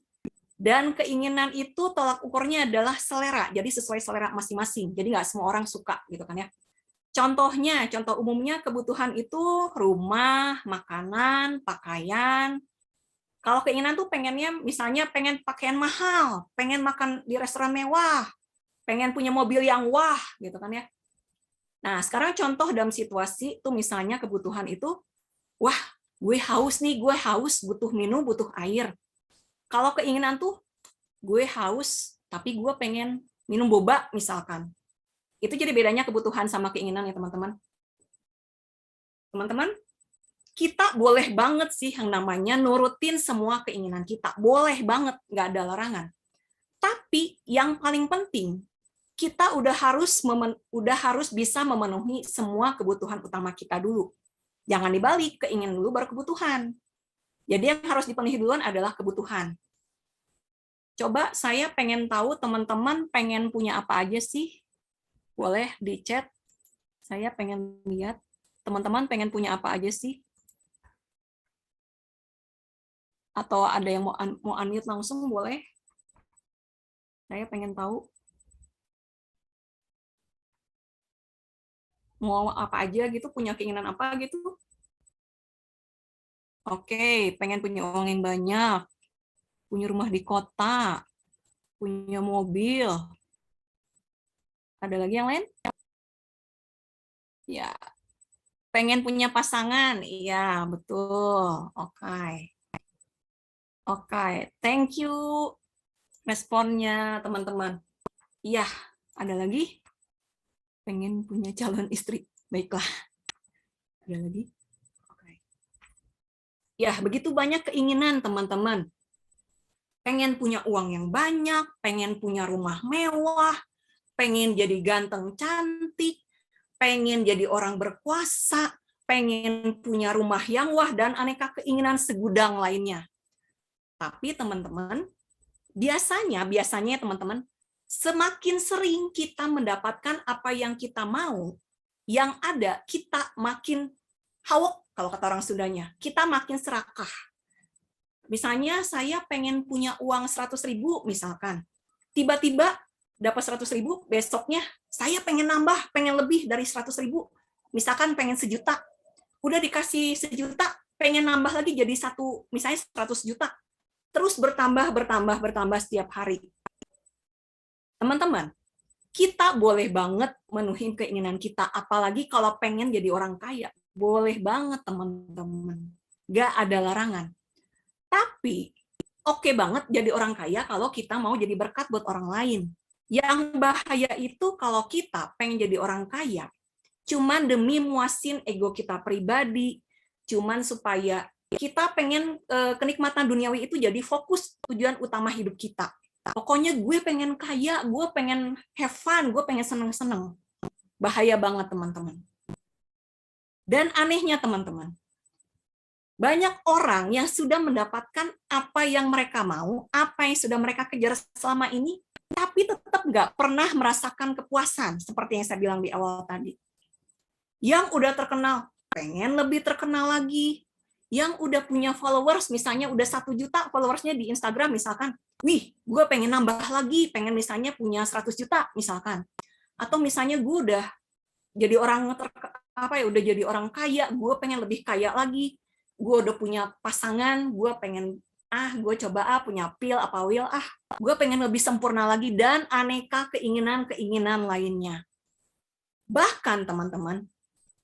Dan keinginan itu tolak ukurnya adalah selera, jadi sesuai selera masing-masing. Jadi nggak semua orang suka, gitu kan ya. Contohnya, contoh umumnya kebutuhan itu rumah, makanan, pakaian. Kalau keinginan tuh pengennya, misalnya pengen pakaian mahal, pengen makan di restoran mewah, pengen punya mobil yang wah, gitu kan ya. Nah, sekarang contoh dalam situasi tuh misalnya kebutuhan itu, wah, gue haus nih, gue haus, butuh minum, butuh air. Kalau keinginan tuh, gue haus, tapi gue pengen minum boba, misalkan. Itu jadi bedanya kebutuhan sama keinginan ya, teman-teman. Teman-teman, kita boleh banget sih yang namanya nurutin semua keinginan kita. Boleh banget, nggak ada larangan. Tapi yang paling penting, kita udah harus bisa memenuhi semua kebutuhan utama kita dulu. Jangan dibalik, keinginan dulu baru kebutuhan. Jadi yang harus dipenuhi duluan adalah kebutuhan. Coba saya pengen tahu teman-teman pengen punya apa aja sih? Boleh di chat. Saya pengen lihat teman-teman pengen punya apa aja sih? Atau ada yang mau unmute langsung boleh? Saya pengen tahu. Mau apa aja gitu, punya keinginan apa gitu? Oke, pengen punya uang yang banyak, punya rumah di kota, punya mobil. Ada lagi yang lain? Ya, pengen punya pasangan. Iya, betul. Oke, thank you responnya teman-teman. Iya, ada lagi? Pengen punya calon istri. Baiklah. Ada lagi? Oke. Ya, begitu banyak keinginan teman-teman. Pengen punya uang yang banyak, pengen punya rumah mewah, pengen jadi ganteng cantik, pengen jadi orang berkuasa, pengen punya rumah yang wah, dan aneka keinginan segudang lainnya. Tapi teman-teman, biasanya teman-teman, semakin sering kita mendapatkan apa yang kita mau, yang ada kita makin hawok, kalau kata orang Sundanya, kita makin serakah. Misalnya saya pengen punya uang 100.000 misalkan, tiba-tiba dapat 100.000, besoknya saya pengen nambah, pengen lebih dari 100.000, misalkan pengen 1 juta. udah dikasih 1 juta, pengen nambah lagi jadi misalnya 100 juta. Terus bertambah setiap hari. Teman-teman, kita boleh banget menuhin keinginan kita, apalagi kalau pengen jadi orang kaya. Boleh banget, teman-teman. Nggak ada larangan. Tapi, oke banget jadi orang kaya kalau kita mau jadi berkat buat orang lain. Yang bahaya itu kalau kita pengen jadi orang kaya, cuman demi muasin ego kita pribadi, cuman supaya kita pengen kenikmatan duniawi itu jadi fokus tujuan utama hidup kita. Pokoknya gue pengen kaya, gue pengen have fun, gue pengen seneng-seneng. Bahaya banget, teman-teman. Dan anehnya, teman-teman, banyak orang yang sudah mendapatkan apa yang mereka mau, apa yang sudah mereka kejar selama ini, tapi tetap nggak pernah merasakan kepuasan, seperti yang saya bilang di awal tadi. Yang udah terkenal, pengen lebih terkenal lagi. Yang udah punya followers, misalnya udah 1 juta followersnya di Instagram misalkan, wih, gue pengen nambah lagi, pengen misalnya punya 100 juta misalkan. Atau misalnya gue udah jadi orang udah jadi orang kaya, gue pengen lebih kaya lagi. Gue udah punya pasangan, gue pengen gue coba punya pil apa will, gue pengen lebih sempurna lagi, dan aneka keinginan-keinginan lainnya. Bahkan teman-teman,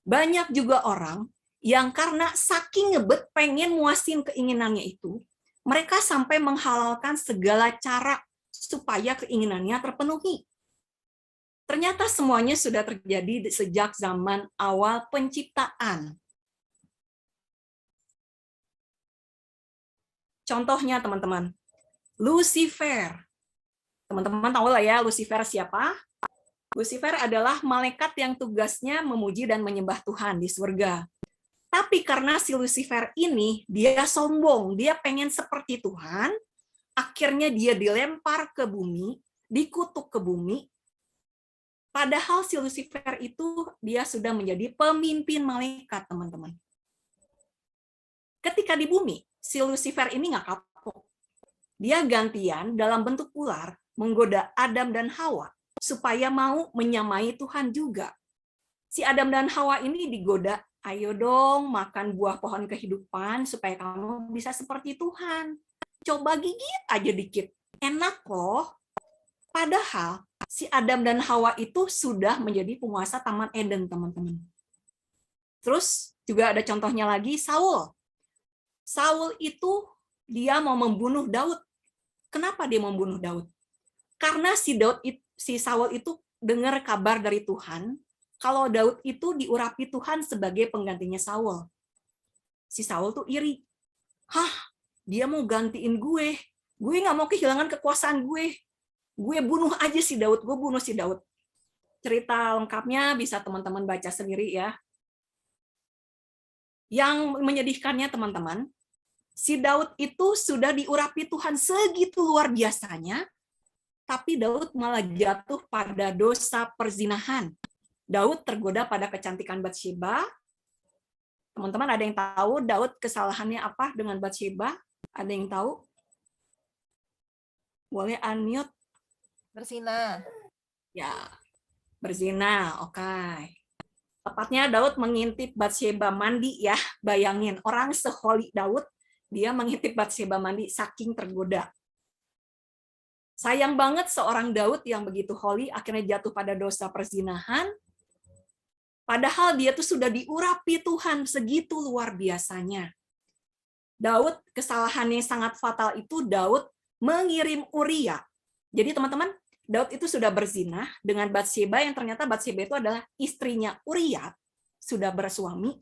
banyak juga orang yang karena saking ngebet pengen muasin keinginannya itu, mereka sampai menghalalkan segala cara supaya keinginannya terpenuhi. Ternyata semuanya sudah terjadi sejak zaman awal penciptaan. Contohnya teman-teman, Lucifer. Teman-teman tahu lah ya Lucifer siapa? Lucifer adalah malaikat yang tugasnya memuji dan menyembah Tuhan di surga. Tapi karena si Lucifer ini, dia sombong, dia pengen seperti Tuhan, akhirnya dia dilempar ke bumi, dikutuk ke bumi, padahal si Lucifer itu dia sudah menjadi pemimpin malaikat, teman-teman. Ketika di bumi, si Lucifer ini nggak kapok. Dia gantian dalam bentuk ular, menggoda Adam dan Hawa, supaya mau menyamai Tuhan juga. Si Adam dan Hawa ini digoda, ayo dong makan buah pohon kehidupan supaya kamu bisa seperti Tuhan. Coba gigit aja dikit. Enak loh. Padahal si Adam dan Hawa itu sudah menjadi penguasa Taman Eden, teman-teman. Terus juga ada contohnya lagi, Saul. Saul itu dia mau membunuh Daud. Kenapa dia mau membunuh Daud? Karena si Saul itu dengar kabar dari Tuhan, kalau Daud itu diurapi Tuhan sebagai penggantinya Saul. Si Saul tuh iri. Dia mau gantiin gue. Gue nggak mau kehilangan kekuasaan gue. Gue bunuh aja si Daud. Gue bunuh si Daud. Cerita lengkapnya bisa teman-teman baca sendiri ya. Yang menyedihkannya teman-teman, si Daud itu sudah diurapi Tuhan segitu luar biasanya, tapi Daud malah jatuh pada dosa perzinahan. Daud tergoda pada kecantikan Batsheba. Teman-teman ada yang tahu Daud kesalahannya apa dengan Batsheba? Ada yang tahu? Boleh unmute? Berzina. Ya, berzina. Oke. Tepatnya Daud mengintip Batsheba mandi ya. Bayangin, orang seholi Daud, dia mengintip Batsheba mandi saking tergoda. Sayang banget seorang Daud yang begitu holy akhirnya jatuh pada dosa perzinahan. Padahal dia tuh sudah diurapi Tuhan segitu luar biasanya. Daud, kesalahannya yang sangat fatal itu Daud mengirim Uria. Jadi teman-teman, Daud itu sudah berzina dengan Batsheba yang ternyata Batsheba itu adalah istrinya Uria, sudah bersuami.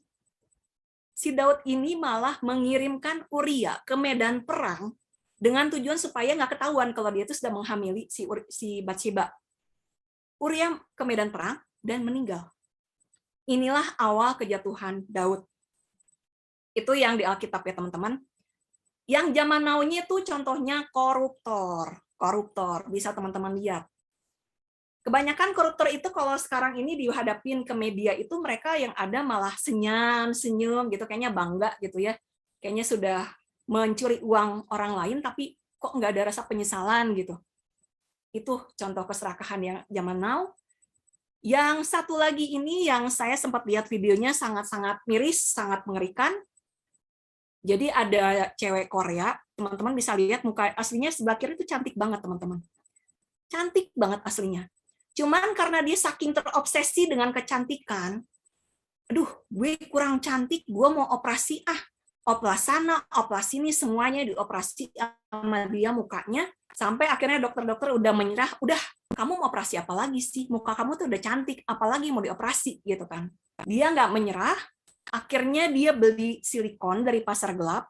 Si Daud ini malah mengirimkan Uria ke medan perang dengan tujuan supaya nggak ketahuan kalau dia itu sudah menghamili si Batsheba. Uria ke medan perang dan meninggal. Inilah awal kejatuhan Daud. Itu yang di Alkitab ya teman-teman. Yang zaman now-nya itu contohnya koruptor. Koruptor, bisa teman-teman lihat. Kebanyakan koruptor itu kalau sekarang ini dihadapin ke media itu mereka yang ada malah senyum gitu, kayaknya bangga gitu ya. Kayaknya sudah mencuri uang orang lain tapi kok nggak ada rasa penyesalan gitu. Itu contoh keserakahan yang zaman now. Yang satu lagi ini yang saya sempat lihat videonya sangat-sangat miris, sangat mengerikan. Jadi ada cewek Korea, teman-teman bisa lihat muka aslinya sebelah kiri itu cantik banget, teman-teman. Cantik banget aslinya. Cuman karena dia saking terobsesi dengan kecantikan, aduh, gue kurang cantik, gue mau operasi oplas sana, oplas sini, semuanya dioperasi sama dia mukanya, sampai akhirnya dokter-dokter udah menyerah, udah, kamu mau operasi apa lagi sih? Muka kamu tuh udah cantik, apalagi mau dioperasi, gitu kan. Dia nggak menyerah, akhirnya dia beli silikon dari pasar gelap,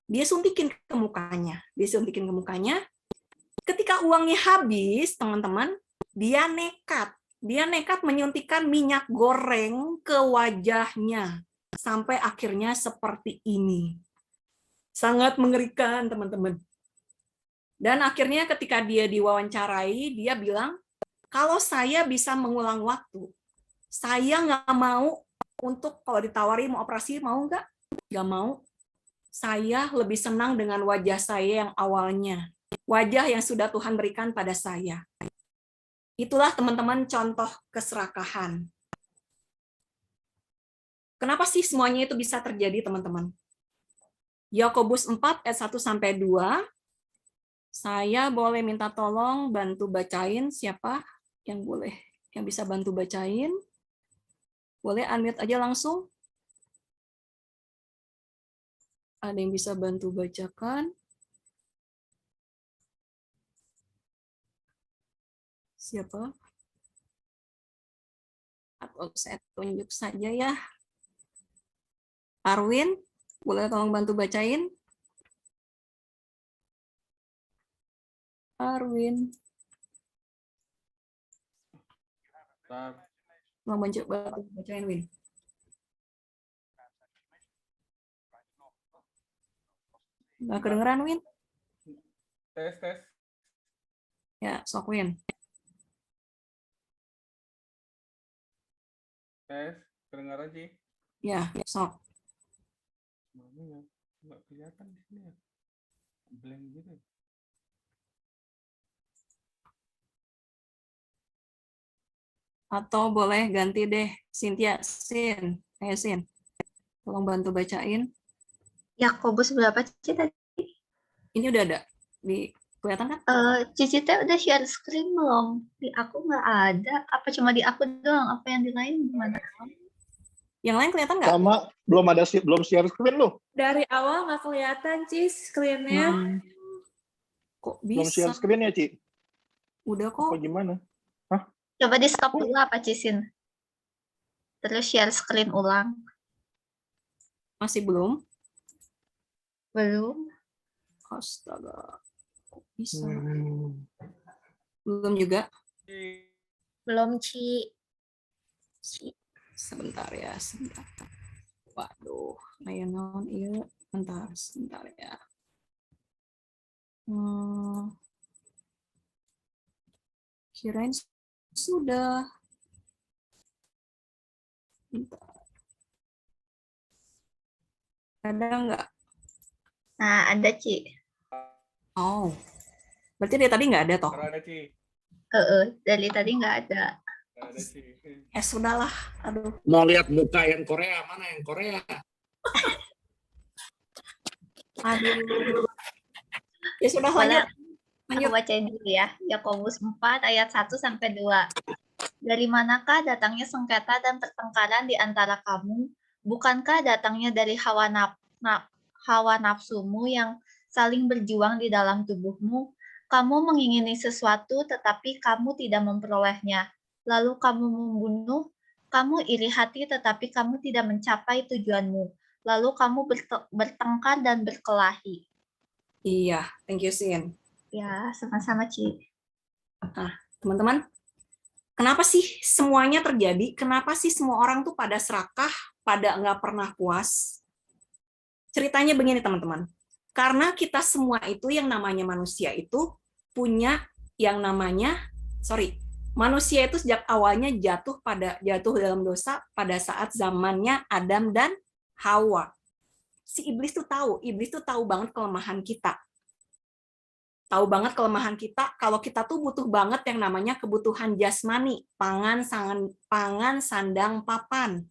dia suntikin ke mukanya. Ketika uangnya habis, teman-teman, dia nekat menyuntikkan minyak goreng ke wajahnya. Sampai akhirnya seperti ini. Sangat mengerikan, teman-teman. Dan akhirnya ketika dia diwawancarai, dia bilang, kalau saya bisa mengulang waktu, saya nggak mau untuk kalau ditawari mau operasi, mau nggak? Nggak mau. Saya lebih senang dengan wajah saya yang awalnya. Wajah yang sudah Tuhan berikan pada saya. Itulah teman-teman contoh keserakahan. Kenapa sih semuanya itu bisa terjadi, teman-teman? Yakobus 4 ayat 1-2. Saya boleh minta tolong bantu bacain, siapa yang bisa bantu bacain? Boleh unmute aja langsung. Ada yang bisa bantu bacakan? Siapa? Atau saya tunjuk saja ya. Arwin, boleh tolong bantu bacain? Arwin. Tolong bantu bacain, Win. Nggak kedengeran, Win? Tes. Ya, sok Win. Tes, kedengaran sih? Ya, sok. Mana ya? Nggak kelihatan di sini ya. Blank gitu. Atau boleh ganti deh, Cynthia, Sin. Tolong bantu bacain. Yakobus berapa Cici tadi? Ini udah ada di kelihatan kan? Cici teh udah share screen belum? Di aku nggak ada. Apa cuma di aku doang? Apa yang di lain gimana? Yang lain kelihatan nggak? Sama belum share screen lu. Dari awal nggak kelihatan Cis screen-nya. Kok Belum bisa? share screen ya, Ci? Udah Apa kok. gimana? Coba di stop dulu apa Cisin? Terus share screen ulang. Masih belum? Belum. Astaga. Kok bisa? Belum juga? Belum, Ci. Sebentar ya, sebentar. Waduh, ayo non iya, sebentar ya. Kirain sudah. Bentar. Ada nggak? Nah, ada Ci. Oh, berarti dari tadi nggak ada toh? Ada Ci. Dari tadi nggak ada. Ada Ci. Sudahlah, aduh. Mau lihat muka yang Korea, mana yang Korea? Aduh. Ya sudah, Boleh lanjut. aku bacain dulu ya. Yakobus 4 ayat 1-2. Dari manakah datangnya sengketa dan pertengkaran di antara kamu? Bukankah datangnya dari hawa nafsumu yang saling berjuang di dalam tubuhmu? Kamu mengingini sesuatu tetapi kamu tidak memperolehnya. Lalu kamu membunuh, kamu iri hati tetapi kamu tidak mencapai tujuanmu. Lalu kamu bertengkar dan berkelahi. Iya, thank you, Sin. Ya, sama-sama, Ci. Nah, teman-teman, kenapa sih semuanya terjadi? Kenapa sih semua orang tuh pada serakah, pada nggak pernah puas? Ceritanya begini, teman-teman. Karena kita semua itu yang namanya manusia itu punya yang namanya, manusia itu sejak awalnya jatuh dalam dosa pada saat zamannya Adam dan Hawa. Si iblis tuh tahu banget kelemahan kita. tahu banget kelemahan kita kalau kita tuh butuh banget yang namanya kebutuhan jasmani, pangan, sandang, papan.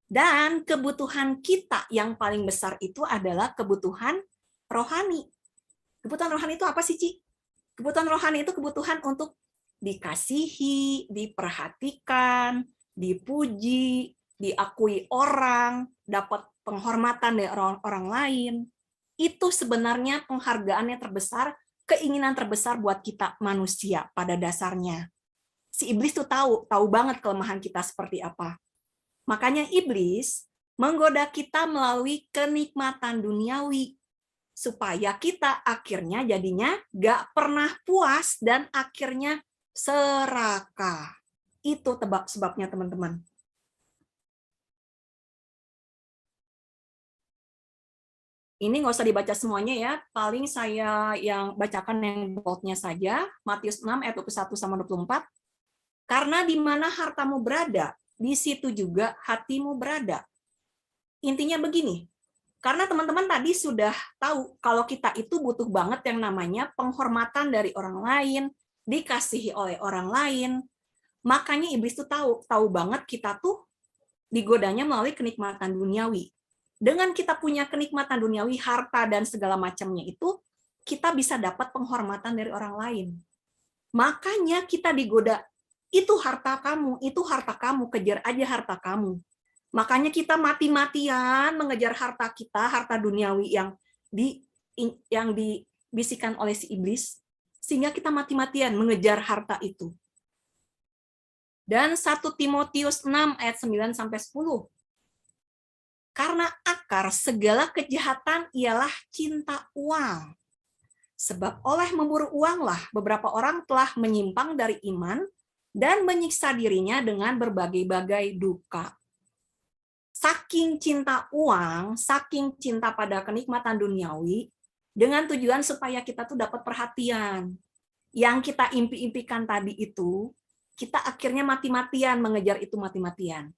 Dan kebutuhan kita yang paling besar itu adalah kebutuhan rohani. Kebutuhan rohani itu apa sih, Ci? Kebutuhan rohani itu kebutuhan untuk dikasihi, diperhatikan, dipuji, diakui orang, dapat penghormatan dari orang lain. Itu sebenarnya penghargaan yang terbesar, keinginan terbesar buat kita manusia pada dasarnya. Si iblis tuh tahu banget kelemahan kita seperti apa. Makanya iblis menggoda kita melalui kenikmatan duniawi, supaya kita akhirnya jadinya gak pernah puas dan akhirnya serakah. Itu sebabnya, teman-teman. Ini nggak usah dibaca semuanya ya, paling saya yang bacakan yang boldnya saja, Matius 6 ayat 21-24. Karena di mana hartamu berada, di situ juga hatimu berada. Intinya begini, karena teman-teman tadi sudah tahu kalau kita itu butuh banget yang namanya penghormatan dari orang lain, dikasihi oleh orang lain. Makanya iblis tuh tahu banget kita tuh digodanya melalui kenikmatan duniawi. Dengan kita punya kenikmatan duniawi, harta dan segala macamnya itu, kita bisa dapat penghormatan dari orang lain. Makanya kita digoda, itu harta kamu, kejar aja harta kamu. Makanya kita mati-matian mengejar harta kita, harta duniawi yang dibisikkan oleh si iblis, sehingga kita mati-matian mengejar harta itu. Dan 1 Timotius 6 ayat 9-10. Karena akar segala kejahatan ialah cinta uang. Sebab oleh memburu uanglah beberapa orang telah menyimpang dari iman dan menyiksa dirinya dengan berbagai-bagai duka. Saking cinta uang, saking cinta pada kenikmatan duniawi, dengan tujuan supaya kita tuh dapat perhatian. Yang kita impi-impikan tadi itu, kita akhirnya mati-matian mengejar itu mati-matian.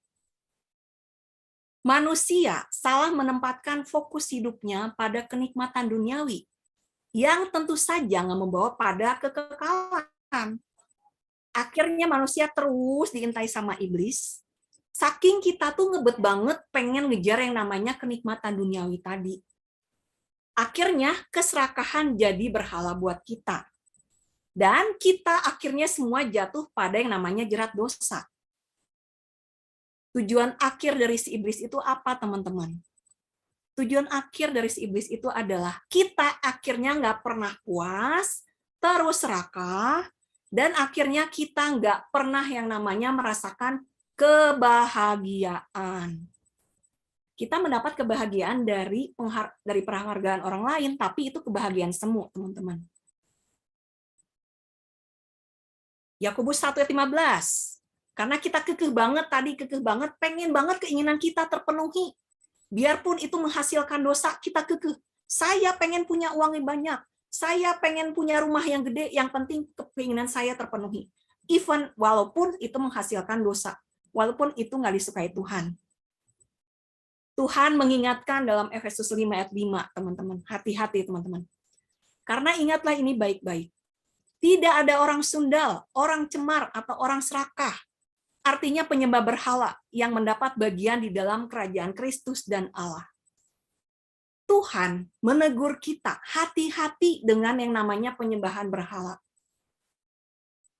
Manusia salah menempatkan fokus hidupnya pada kenikmatan duniawi, yang tentu saja nggak membawa pada kekekalan. Akhirnya manusia terus diintai sama iblis, saking kita tuh ngebet banget pengen ngejar yang namanya kenikmatan duniawi tadi. Akhirnya keserakahan jadi berhala buat kita. Dan kita akhirnya semua jatuh pada yang namanya jerat dosa. Tujuan akhir dari si iblis itu apa, teman-teman? Tujuan akhir dari si iblis itu adalah kita akhirnya nggak pernah puas, terus serakah, dan akhirnya kita nggak pernah yang namanya merasakan kebahagiaan. Kita mendapat kebahagiaan dari penghargaan orang lain, tapi itu kebahagiaan semu, teman-teman. Yakobus 1 ayat 15. Karena kita kekeh banget, pengen banget keinginan kita terpenuhi. Biarpun itu menghasilkan dosa, kita kekeh. Saya pengen punya uang yang banyak. Saya pengen punya rumah yang gede, yang penting keinginan saya terpenuhi. Even walaupun itu menghasilkan dosa. Walaupun itu nggak disukai Tuhan. Tuhan mengingatkan dalam Efesus 5 ayat 5, teman-teman. Hati-hati, teman-teman. Karena ingatlah ini baik-baik. Tidak ada orang sundal, orang cemar, atau orang serakah. Artinya penyembah berhala yang mendapat bagian di dalam kerajaan Kristus dan Allah. Tuhan menegur kita, hati-hati dengan yang namanya penyembahan berhala.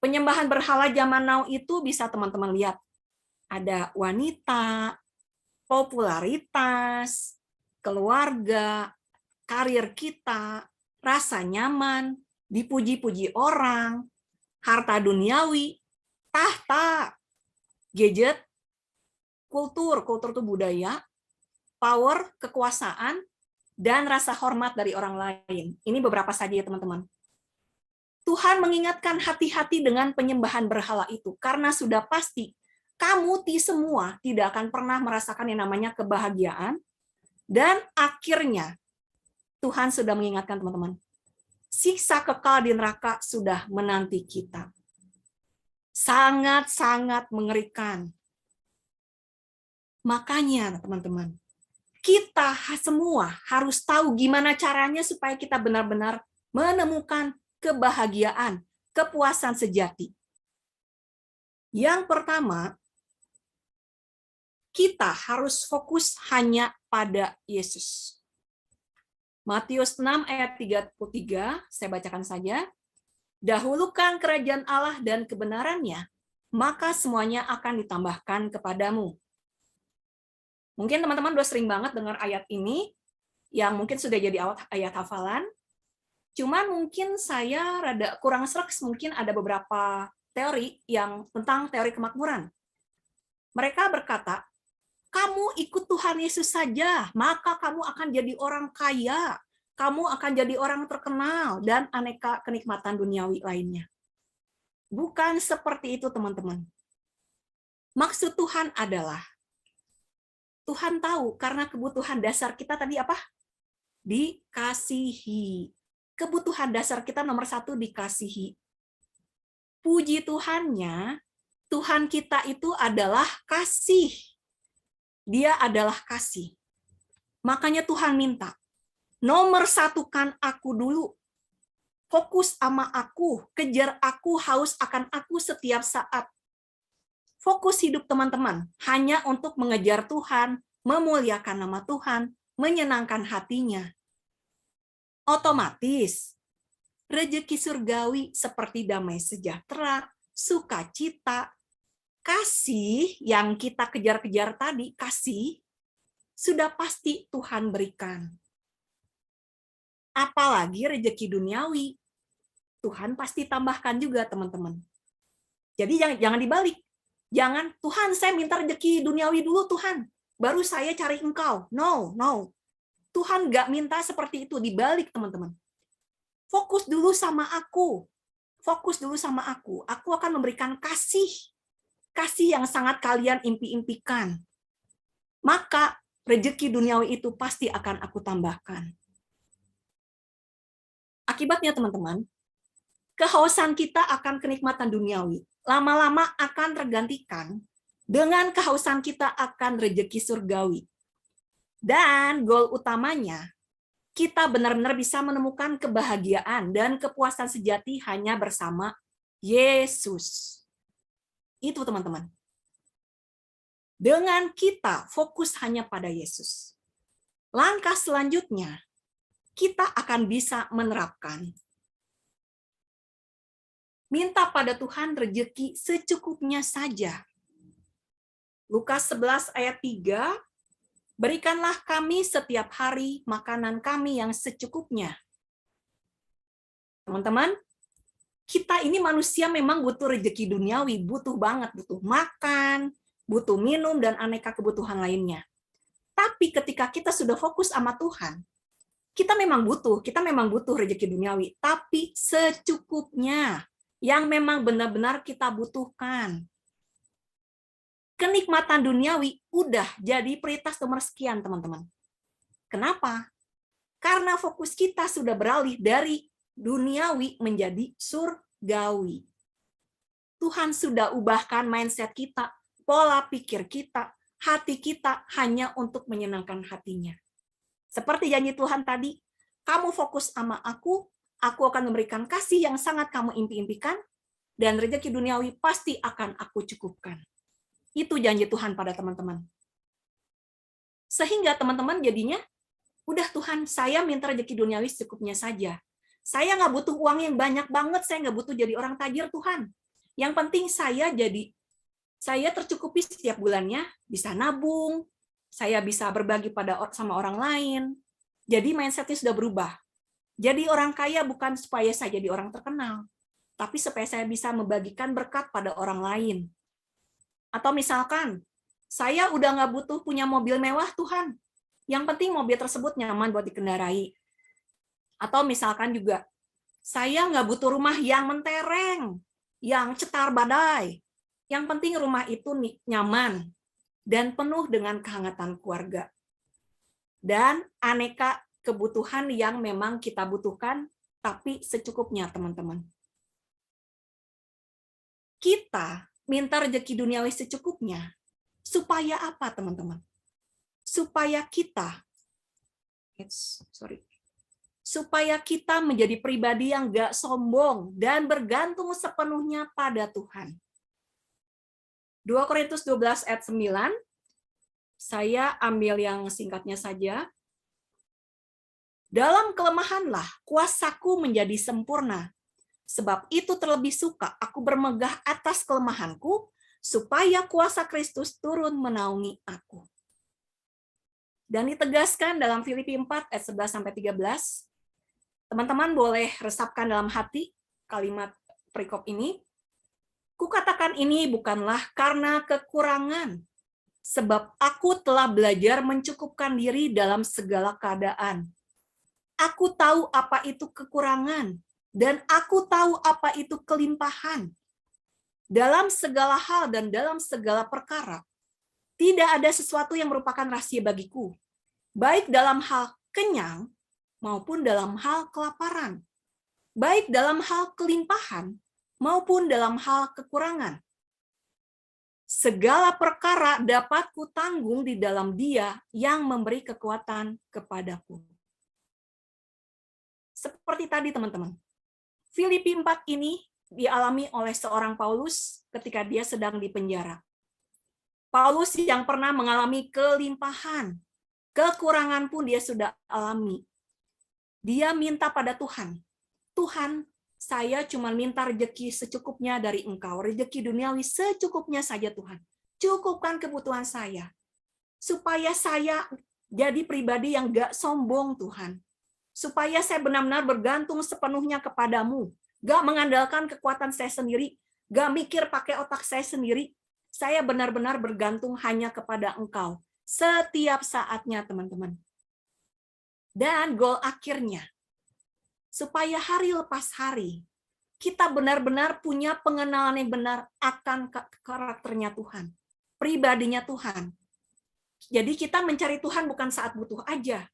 Penyembahan berhala zaman now itu bisa teman-teman lihat. Ada wanita, popularitas, keluarga, karir kita, rasa nyaman, dipuji-puji orang, harta duniawi, tahta, gadget, kultur itu budaya, power, kekuasaan, dan rasa hormat dari orang lain. Ini beberapa saja ya teman-teman. Tuhan mengingatkan hati-hati dengan penyembahan berhala itu, karena sudah pasti kamu semua tidak akan pernah merasakan yang namanya kebahagiaan, dan akhirnya Tuhan sudah mengingatkan teman-teman, siksa kekal di neraka sudah menanti kita. Sangat-sangat mengerikan. Makanya, teman-teman, kita semua harus tahu gimana caranya supaya kita benar-benar menemukan kebahagiaan, kepuasan sejati. Yang pertama, kita harus fokus hanya pada Yesus. Matius 6 ayat 33, saya bacakan saja. Dahulukan kerajaan Allah dan kebenarannya, maka semuanya akan ditambahkan kepadamu. Mungkin teman-teman udah sering banget dengar ayat ini, yang mungkin sudah jadi ayat hafalan. Cuman mungkin saya rada kurang sreg, mungkin ada beberapa teori yang tentang teori kemakmuran. Mereka berkata, kamu ikut Tuhan Yesus saja, maka kamu akan jadi orang kaya, kamu akan jadi orang terkenal, dan aneka kenikmatan duniawi lainnya. Bukan seperti itu, teman-teman. Maksud Tuhan adalah, Tuhan tahu karena kebutuhan dasar kita tadi apa? Dikasihi. Kebutuhan dasar kita nomor 1 dikasihi. Puji Tuhannya, Tuhan kita itu adalah kasih. Dia adalah kasih. Makanya Tuhan minta, nomor 1-kan aku dulu. Fokus sama aku, kejar aku, haus akan aku setiap saat. Fokus hidup teman-teman hanya untuk mengejar Tuhan, memuliakan nama Tuhan, menyenangkan hatinya. Otomatis, rezeki surgawi seperti damai sejahtera, sukacita, kasih yang kita kejar-kejar tadi, kasih, sudah pasti Tuhan berikan. Apalagi rezeki duniawi, Tuhan pasti tambahkan juga, teman-teman. Jadi jangan dibalik. Jangan, Tuhan saya minta rezeki duniawi dulu Tuhan, baru saya cari engkau. No. Tuhan nggak minta seperti itu, dibalik teman-teman. Fokus dulu sama aku. Fokus dulu sama aku. Aku akan memberikan kasih. Kasih yang sangat kalian impi-impikan. Maka rezeki duniawi itu pasti akan aku tambahkan. Akibatnya teman-teman, kehausan kita akan kenikmatan duniawi lama-lama akan tergantikan dengan kehausan kita akan rezeki surgawi. Dan goal utamanya, kita benar-benar bisa menemukan kebahagiaan dan kepuasan sejati hanya bersama Yesus. Itu teman-teman. Dengan kita fokus hanya pada Yesus. Langkah selanjutnya, kita akan bisa menerapkan minta pada Tuhan rezeki secukupnya saja. Lukas 11 ayat 3, berikanlah kami setiap hari makanan kami yang secukupnya. Teman-teman, kita ini manusia memang butuh rezeki duniawi, butuh banget, butuh makan, butuh minum, dan aneka kebutuhan lainnya. Tapi ketika kita sudah fokus sama Tuhan, kita memang butuh rezeki duniawi, tapi secukupnya, yang memang benar-benar kita butuhkan. Kenikmatan duniawi udah jadi prioritas nomor sekian, teman-teman. Kenapa? Karena fokus kita sudah beralih dari duniawi menjadi surgawi. Tuhan sudah ubahkan mindset kita, pola pikir kita, hati kita hanya untuk menyenangkan hatinya. Seperti janji Tuhan tadi, kamu fokus sama aku akan memberikan kasih yang sangat kamu impi-impikan, dan rezeki duniawi pasti akan aku cukupkan. Itu janji Tuhan pada teman-teman. Sehingga teman-teman jadinya, udah Tuhan, saya minta rezeki duniawi secukupnya saja. Saya nggak butuh uang yang banyak banget, saya nggak butuh jadi orang tajir Tuhan. Yang penting saya tercukupi setiap bulannya, bisa nabung, saya bisa berbagi sama orang lain. Jadi mindset-nya sudah berubah. Jadi orang kaya bukan supaya saya jadi orang terkenal, tapi supaya saya bisa membagikan berkat pada orang lain. Atau misalkan, saya udah nggak butuh punya mobil mewah Tuhan. Yang penting mobil tersebut nyaman buat dikendarai. Atau misalkan juga, saya nggak butuh rumah yang mentereng, yang cetar badai. Yang penting rumah itu nyaman dan penuh dengan kehangatan keluarga. Dan aneka kebutuhan yang memang kita butuhkan, tapi secukupnya, teman-teman. Kita minta rezeki duniawi secukupnya, supaya apa, teman-teman? Supaya kita supaya kita menjadi pribadi yang gak sombong dan bergantung sepenuhnya pada Tuhan. 2 Korintus 12 ayat 9, saya ambil yang singkatnya saja. Dalam kelemahanlah kuasaku menjadi sempurna. Sebab itu terlebih suka aku bermegah atas kelemahanku, supaya kuasa Kristus turun menaungi aku. Dan ditegaskan dalam Filipi 4 ayat 11-13, teman-teman boleh resapkan dalam hati kalimat perikop ini. Kukatakan ini bukanlah karena kekurangan, sebab aku telah belajar mencukupkan diri dalam segala keadaan. Aku tahu apa itu kekurangan, dan aku tahu apa itu kelimpahan. Dalam segala hal dan dalam segala perkara, tidak ada sesuatu yang merupakan rahasia bagiku, baik dalam hal kenyang maupun dalam hal kelaparan, baik dalam hal kelimpahan maupun dalam hal kekurangan. Segala perkara dapat kutanggung di dalam Dia yang memberi kekuatan kepadaku. Seperti tadi teman-teman, Filipi 4 ini dialami oleh seorang Paulus ketika dia sedang dipenjara. Paulus yang pernah mengalami kelimpahan, kekurangan pun dia sudah alami. Dia minta pada Tuhan, Tuhan, saya cuma minta rezeki secukupnya dari Engkau, rezeki duniawi secukupnya saja Tuhan. Cukupkan kebutuhan saya, supaya saya jadi pribadi yang gak sombong Tuhan. Supaya saya benar-benar bergantung sepenuhnya kepadamu, gak mengandalkan kekuatan saya sendiri, gak mikir pakai otak saya sendiri. Saya benar-benar bergantung hanya kepada Engkau setiap saatnya, teman-teman. Dan goal akhirnya, supaya hari lepas hari, kita benar-benar punya pengenalan yang benar akan karakternya Tuhan, pribadinya Tuhan. Jadi kita mencari Tuhan bukan saat butuh aja.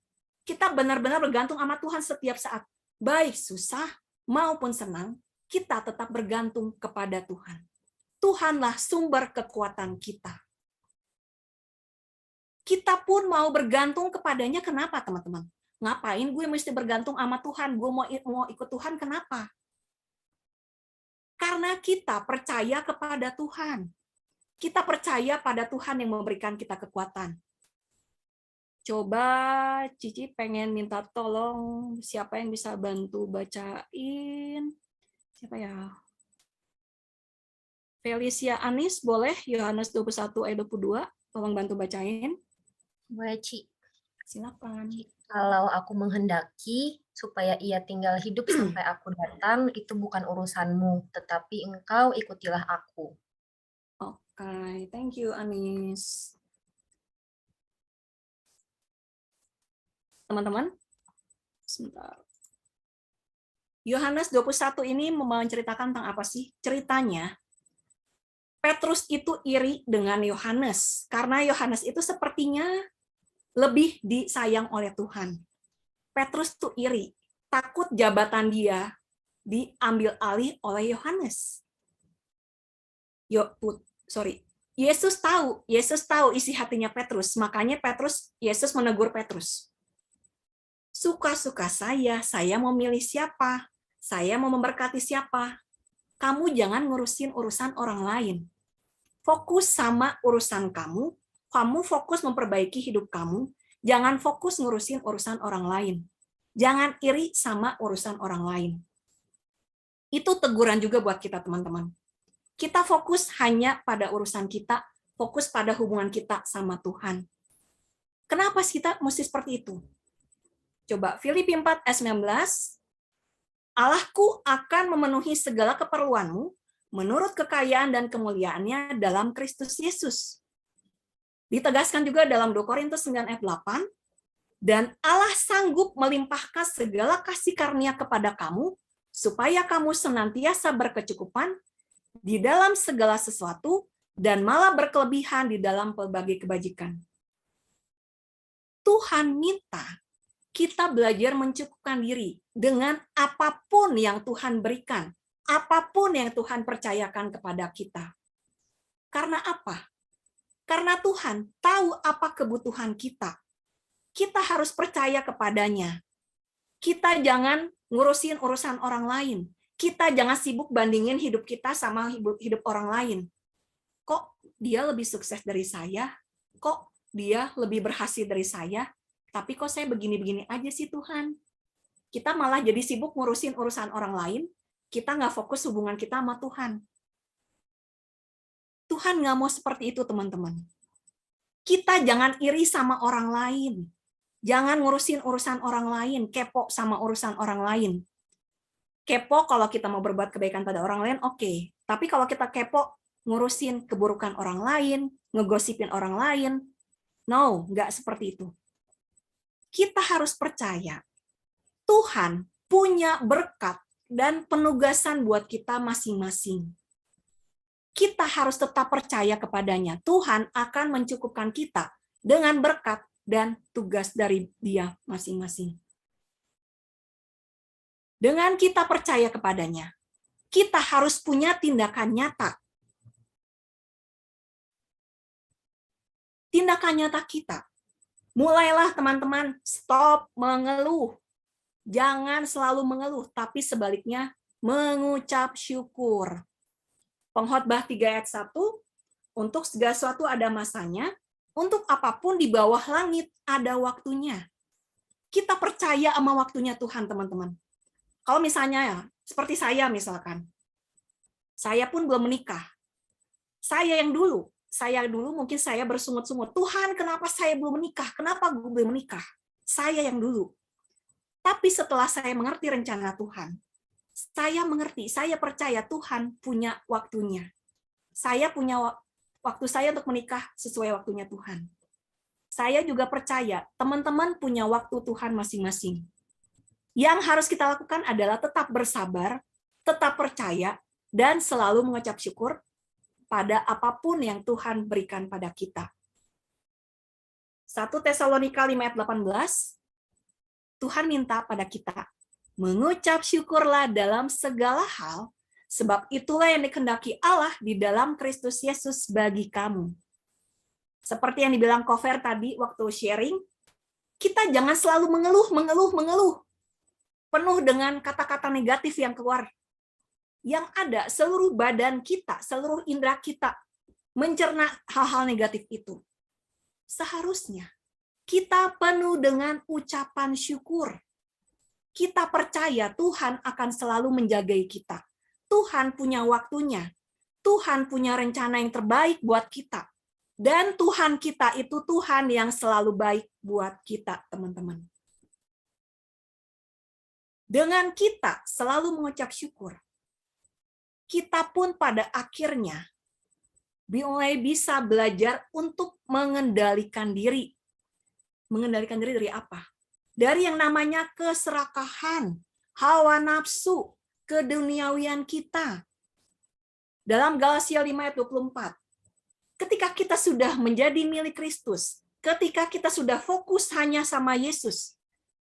Kita benar-benar bergantung sama Tuhan setiap saat. Baik susah maupun senang, kita tetap bergantung kepada Tuhan. Tuhanlah sumber kekuatan kita. Kita pun mau bergantung kepadanya, kenapa teman-teman? Ngapain gue mesti bergantung sama Tuhan? Gue mau ikut Tuhan, kenapa? Karena kita percaya kepada Tuhan. Kita percaya pada Tuhan yang memberikan kita kekuatan. Coba Cici pengen minta tolong, siapa yang bisa bantu bacain? Siapa ya? Felicia Anis, boleh? Yohanes 21 ayat 22, tolong bantu bacain. Boleh, Ci. Silakan. Kalau aku menghendaki supaya ia tinggal hidup sampai aku datang, itu bukan urusanmu, tetapi engkau ikutilah aku. Oke, thank you Anis. Teman-teman, sebentar. Yohanes 21 ini menceritakan tentang apa sih? Ceritanya, Petrus itu iri dengan Yohanes, karena Yohanes itu sepertinya lebih disayang oleh Tuhan. Petrus tuh iri, takut jabatan dia diambil alih oleh Yohanes. Yesus tahu isi hatinya Petrus, makanya Yesus menegur Petrus. Suka-suka saya mau milih siapa, saya mau memberkati siapa. Kamu jangan ngurusin urusan orang lain. Fokus sama urusan kamu, kamu fokus memperbaiki hidup kamu, jangan fokus ngurusin urusan orang lain. Jangan iri sama urusan orang lain. Itu teguran juga buat kita, teman-teman. Kita fokus hanya pada urusan kita, fokus pada hubungan kita sama Tuhan. Kenapa kita mesti seperti itu? Coba Filipi 4 ayat 19. Allahku akan memenuhi segala keperluanmu menurut kekayaan dan kemuliaannya dalam Kristus Yesus. Ditegaskan juga dalam 2 Korintus 9 ayat 8, dan Allah sanggup melimpahkan segala kasih karunia kepada kamu, supaya kamu senantiasa berkecukupan di dalam segala sesuatu, dan malah berkelebihan di dalam berbagai kebajikan. Tuhan minta kita belajar mencukupkan diri dengan apapun yang Tuhan berikan, apapun yang Tuhan percayakan kepada kita. Karena apa? Karena Tuhan tahu apa kebutuhan kita. Kita harus percaya kepadanya. Kita jangan ngurusin urusan orang lain. Kita jangan sibuk bandingin hidup kita sama hidup orang lain. Kok dia lebih sukses dari saya? Kok dia lebih berhasil dari saya? Tapi kok saya begini-begini aja sih Tuhan? Kita malah jadi sibuk ngurusin urusan orang lain, kita nggak fokus hubungan kita sama Tuhan. Tuhan nggak mau seperti itu, teman-teman. Kita jangan iri sama orang lain. Jangan ngurusin urusan orang lain, kepo sama urusan orang lain. Kepo kalau kita mau berbuat kebaikan pada orang lain, oke. Tapi kalau kita kepo ngurusin keburukan orang lain, ngegosipin orang lain, no, nggak seperti itu. Kita harus percaya Tuhan punya berkat dan penugasan buat kita masing-masing. Kita harus tetap percaya kepadanya. Tuhan akan mencukupkan kita dengan berkat dan tugas dari Dia masing-masing. Dengan kita percaya kepadanya, kita harus punya tindakan nyata. Tindakan nyata kita. Mulailah teman-teman, stop mengeluh. Jangan selalu mengeluh, tapi sebaliknya mengucap syukur. Pengkhotbah 3 ayat 1, untuk segala sesuatu ada masanya, untuk apapun di bawah langit ada waktunya. Kita percaya sama waktunya Tuhan, teman-teman. Kalau misalnya ya, seperti saya misalkan, saya pun belum menikah. Saya dulu mungkin saya bersungut-sungut, Tuhan kenapa saya belum menikah? Kenapa gue belum menikah? Saya yang dulu. Tapi setelah saya mengerti rencana Tuhan, saya mengerti, saya percaya Tuhan punya waktunya. Saya punya waktu saya untuk menikah sesuai waktunya Tuhan. Saya juga percaya teman-teman punya waktu Tuhan masing-masing. Yang harus kita lakukan adalah tetap bersabar, tetap percaya, dan selalu mengucap syukur pada apapun yang Tuhan berikan pada kita. 1 Tesalonika 5 ayat 18, Tuhan minta pada kita, mengucap syukurlah dalam segala hal, sebab itulah yang dikehendaki Allah di dalam Kristus Yesus bagi kamu. Seperti yang dibilang Kofer tadi waktu sharing, kita jangan selalu mengeluh. Penuh dengan kata-kata negatif yang keluar. Yang ada seluruh badan kita, seluruh indera kita mencerna hal-hal negatif itu. Seharusnya kita penuh dengan ucapan syukur. Kita percaya Tuhan akan selalu menjagai kita. Tuhan punya waktunya. Tuhan punya rencana yang terbaik buat kita. Dan Tuhan kita itu Tuhan yang selalu baik buat kita, teman-teman. Dengan kita selalu mengucap syukur, kita pun pada akhirnya mulai bisa belajar untuk mengendalikan diri. Mengendalikan diri dari apa? Dari yang namanya keserakahan, hawa nafsu, keduniawian kita. Dalam Galatia 5 ayat 24, ketika kita sudah menjadi milik Kristus, ketika kita sudah fokus hanya sama Yesus,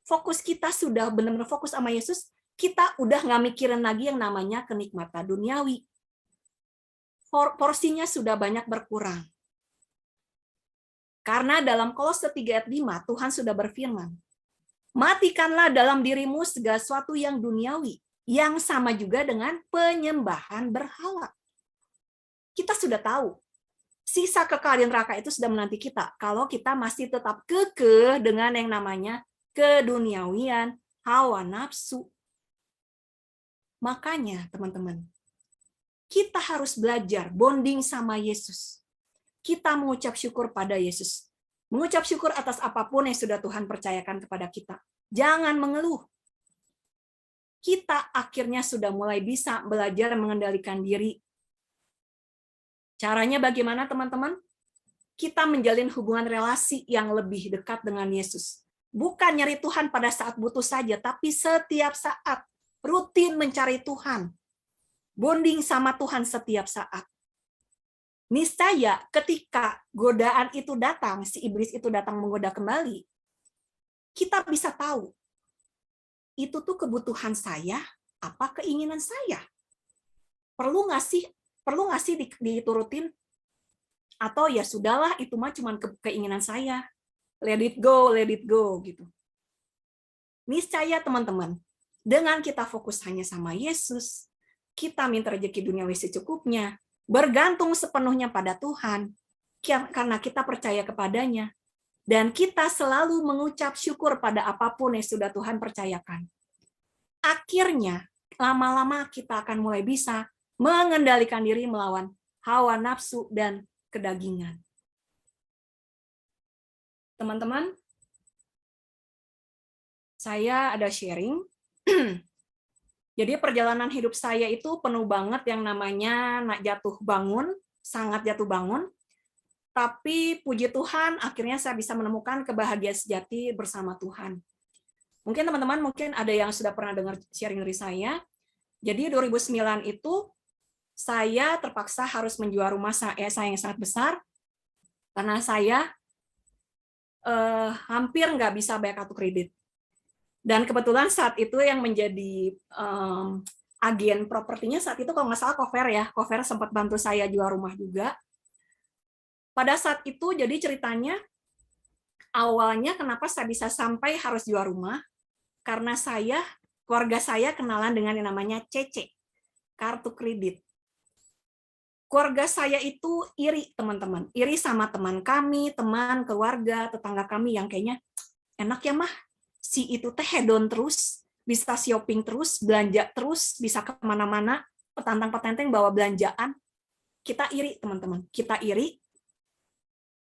fokus kita sudah benar-benar fokus sama Yesus, kita udah nggak mikirin lagi yang namanya kenikmatan duniawi. Porsinya sudah banyak berkurang. Karena dalam Kolose 3 ayat 5, Tuhan sudah berfirman, matikanlah dalam dirimu segala sesuatu yang duniawi, yang sama juga dengan penyembahan berhala. Kita sudah tahu, sisa kekal di neraka itu sudah menanti kita, kalau kita masih tetap kekeh dengan yang namanya keduniawian, hawa nafsu. Makanya, teman-teman, kita harus belajar bonding sama Yesus. Kita mengucap syukur pada Yesus. Mengucap syukur atas apapun yang sudah Tuhan percayakan kepada kita. Jangan mengeluh. Kita akhirnya sudah mulai bisa belajar mengendalikan diri. Caranya bagaimana, teman-teman? Kita menjalin hubungan relasi yang lebih dekat dengan Yesus. Bukan nyari Tuhan pada saat butuh saja, tapi setiap saat. Rutin mencari Tuhan. Bonding sama Tuhan setiap saat. Niscaya ketika godaan itu datang, si iblis itu datang menggoda kembali, kita bisa tahu, itu tuh kebutuhan saya, apa keinginan saya? Perlu nggak sih diturutin? Atau ya sudahlah, itu mah cuma keinginan saya. Let it go gitu. Niscaya teman-teman, dengan kita fokus hanya sama Yesus, kita minta rezeki duniawi secukupnya, bergantung sepenuhnya pada Tuhan, karena kita percaya kepadanya, dan kita selalu mengucap syukur pada apapun yang sudah Tuhan percayakan. Akhirnya, lama-lama kita akan mulai bisa mengendalikan diri melawan hawa nafsu dan kedagingan. Teman-teman, saya ada sharing. Jadi perjalanan hidup saya itu penuh banget yang namanya jatuh bangun, sangat jatuh bangun. Tapi puji Tuhan, akhirnya saya bisa menemukan kebahagiaan sejati bersama Tuhan. Mungkin teman-teman ada yang sudah pernah dengar sharing dari saya. Jadi 2009 itu saya terpaksa harus menjual rumah saya yang sangat besar karena saya hampir nggak bisa bayar kartu kredit. Dan kebetulan saat itu yang menjadi agen propertinya saat itu kalau nggak salah Cover sempat bantu saya jual rumah juga. Pada saat itu jadi ceritanya awalnya kenapa saya bisa sampai harus jual rumah karena keluarga saya kenalan dengan yang namanya CC, kartu kredit. Keluarga saya itu iri, teman-teman. Iri sama teman kami, teman, keluarga, tetangga kami yang kayaknya enak ya mah, si itu teh hedon terus, bisa shopping terus, belanja terus, bisa kemana-mana, petantang-petenteng bawa belanjaan. Kita iri, teman-teman. Kita iri,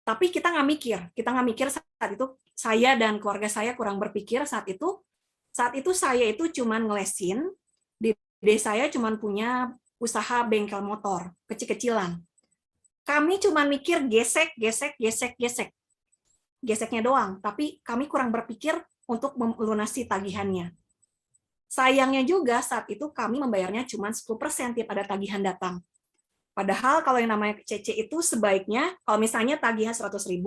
tapi kita nggak mikir saat itu, saya dan keluarga saya kurang berpikir saat itu saya itu cuman ngelesin, di desa saya cuman punya usaha bengkel motor, kecil-kecilan. Kami cuma mikir gesek. Geseknya doang, tapi kami kurang berpikir untuk melunasi tagihannya. Sayangnya juga saat itu kami membayarnya cuma 10% tiap ada tagihan datang. Padahal kalau yang namanya CC itu sebaiknya, kalau misalnya tagihan 100.000,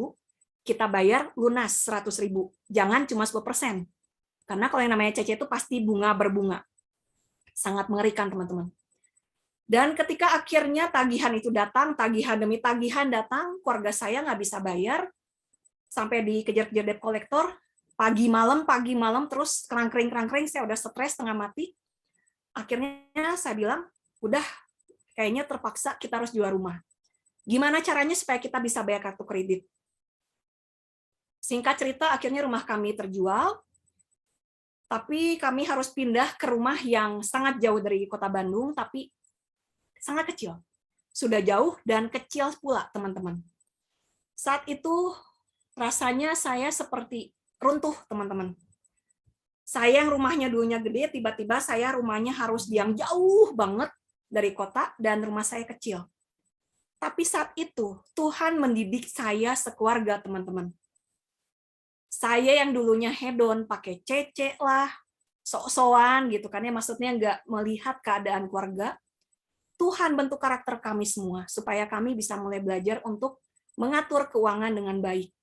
kita bayar lunas 100.000. Jangan cuma 10%. Karena kalau yang namanya CC itu pasti bunga berbunga. Sangat mengerikan, teman-teman. Dan ketika akhirnya tagihan itu datang, tagihan demi tagihan datang, keluarga saya nggak bisa bayar, sampai dikejar-kejar debt collector, pagi malam, terus kerangkering, saya udah stres, setengah mati. Akhirnya saya bilang, udah, kayaknya terpaksa kita harus jual rumah. Gimana caranya supaya kita bisa bayar kartu kredit? Singkat cerita, akhirnya rumah kami terjual, tapi kami harus pindah ke rumah yang sangat jauh dari kota Bandung, tapi sangat kecil. Sudah jauh dan kecil pula, teman-teman. Saat itu, rasanya saya seperti runtuh, teman-teman. Saya yang rumahnya dulunya gede, tiba-tiba saya rumahnya harus yang jauh banget dari kota, dan rumah saya kecil. Tapi saat itu, Tuhan mendidik saya sekeluarga, teman-teman. Saya yang dulunya hedon, pakai CC lah, sok-sokan gitu kan ya, maksudnya nggak melihat keadaan keluarga. Tuhan bentuk karakter kami semua, supaya kami bisa mulai belajar untuk mengatur keuangan dengan baik.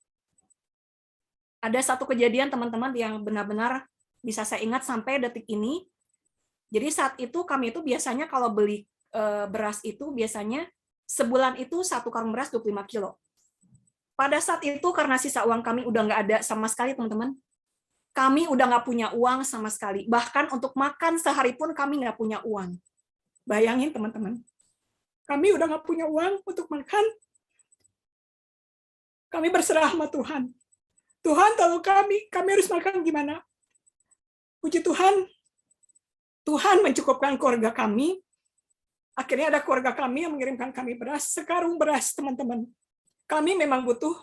Ada satu kejadian, teman-teman, yang benar-benar bisa saya ingat sampai detik ini. Jadi saat itu kami itu biasanya kalau beli beras itu biasanya sebulan itu 1 karung beras 25 kilo. Pada saat itu karena sisa uang kami udah nggak ada sama sekali, teman-teman. Kami udah nggak punya uang sama sekali. Bahkan untuk makan sehari pun kami nggak punya uang. Bayangin, teman-teman. Kami udah nggak punya uang untuk makan. Kami berserah sama Tuhan. Tuhan tolong kami harus makan gimana? Puji Tuhan, Tuhan mencukupkan keluarga kami. Akhirnya ada keluarga kami yang mengirimkan kami beras, sekarung beras, teman-teman. Kami memang butuh,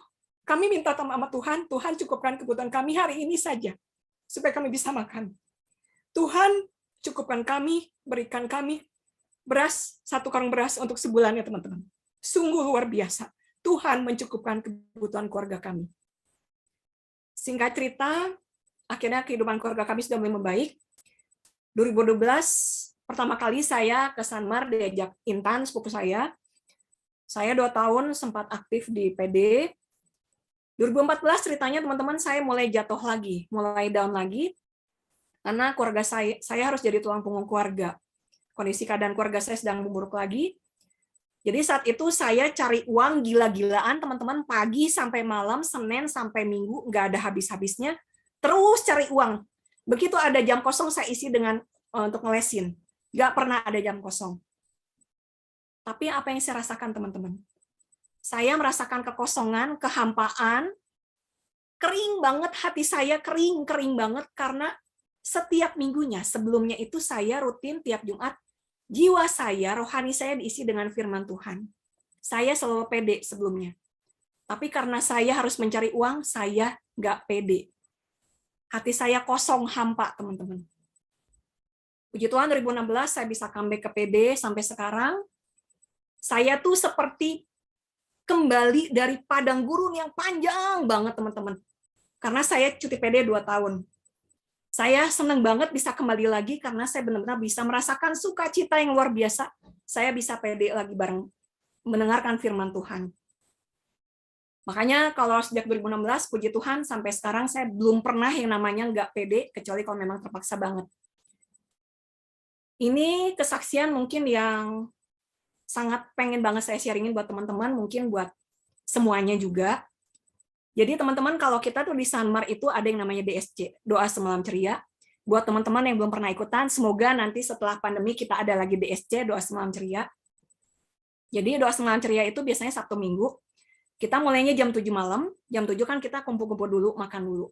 kami minta sama Tuhan, Tuhan cukupkan kebutuhan kami hari ini saja, supaya kami bisa makan. Tuhan cukupkan kami, berikan kami beras, 1 karung beras untuk sebulan ya teman-teman. Sungguh luar biasa. Tuhan mencukupkan kebutuhan keluarga kami. Singkat cerita, akhirnya kehidupan keluarga kami sudah mulai membaik. 2012, pertama kali saya ke Sanmar diajak Intan, sepupu saya. Saya 2 tahun sempat aktif di PD. 2014 ceritanya teman-teman saya mulai jatuh lagi, mulai down lagi. Karena keluarga saya harus jadi tulang punggung keluarga. Kondisi keadaan keluarga saya sedang memburuk lagi. Jadi saat itu saya cari uang gila-gilaan, teman-teman, pagi sampai malam, Senin sampai Minggu, nggak ada habis-habisnya. Terus cari uang. Begitu ada jam kosong, saya isi dengan untuk ngelesin. Nggak pernah ada jam kosong. Tapi apa yang saya rasakan, teman-teman? Saya merasakan kekosongan, kehampaan, kering banget hati saya, kering banget, karena setiap minggunya, sebelumnya itu saya rutin tiap Jumat, jiwa saya, rohani saya diisi dengan firman Tuhan. Saya selalu pede sebelumnya. Tapi karena saya harus mencari uang, saya nggak pede. Hati saya kosong, hampa, teman-teman. Puji Tuhan, 2016 saya bisa comeback ke PD sampai sekarang. Saya tuh seperti kembali dari padang gurun yang panjang banget, teman-teman. Karena saya cuti PD 2 tahun. Saya senang banget bisa kembali lagi karena saya benar-benar bisa merasakan sukacita yang luar biasa. Saya bisa PD lagi bareng mendengarkan firman Tuhan. Makanya kalau sejak 2016, puji Tuhan, sampai sekarang saya belum pernah yang namanya nggak pede, kecuali kalau memang terpaksa banget. Ini kesaksian mungkin yang sangat pengen banget saya sharingin buat teman-teman, mungkin buat semuanya juga. Jadi teman-teman, kalau kita tuh di Sanmar itu ada yang namanya DSC, Doa Semalam Ceria. Buat teman-teman yang belum pernah ikutan, semoga nanti setelah pandemi kita ada lagi DSC, Doa Semalam Ceria. Jadi Doa Semalam Ceria itu biasanya Sabtu Minggu. Kita mulainya jam 7 malam, jam 7 kan kita kumpul-kumpul dulu, makan dulu.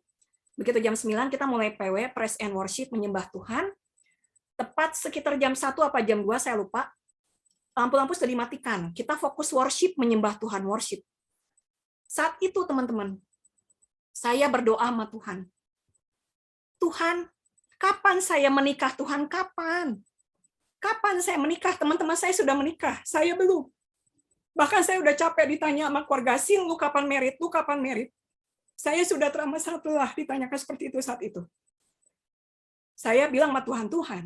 Begitu jam 9 kita mulai PW, Praise and Worship, menyembah Tuhan. Tepat sekitar jam 1 apa jam 2, saya lupa, lampu-lampu sudah dimatikan. Kita fokus worship, menyembah Tuhan, worship. Saat itu, teman-teman, saya berdoa sama Tuhan. Tuhan, kapan saya menikah? Tuhan, kapan? Kapan saya menikah? Teman-teman saya sudah menikah, saya belum. Bahkan saya udah capek ditanya sama keluarga, Sin, lu kapan merit? Lu kapan merit? Saya sudah teramat lah ditanyakan seperti itu saat itu. Saya bilang sama Tuhan, Tuhan,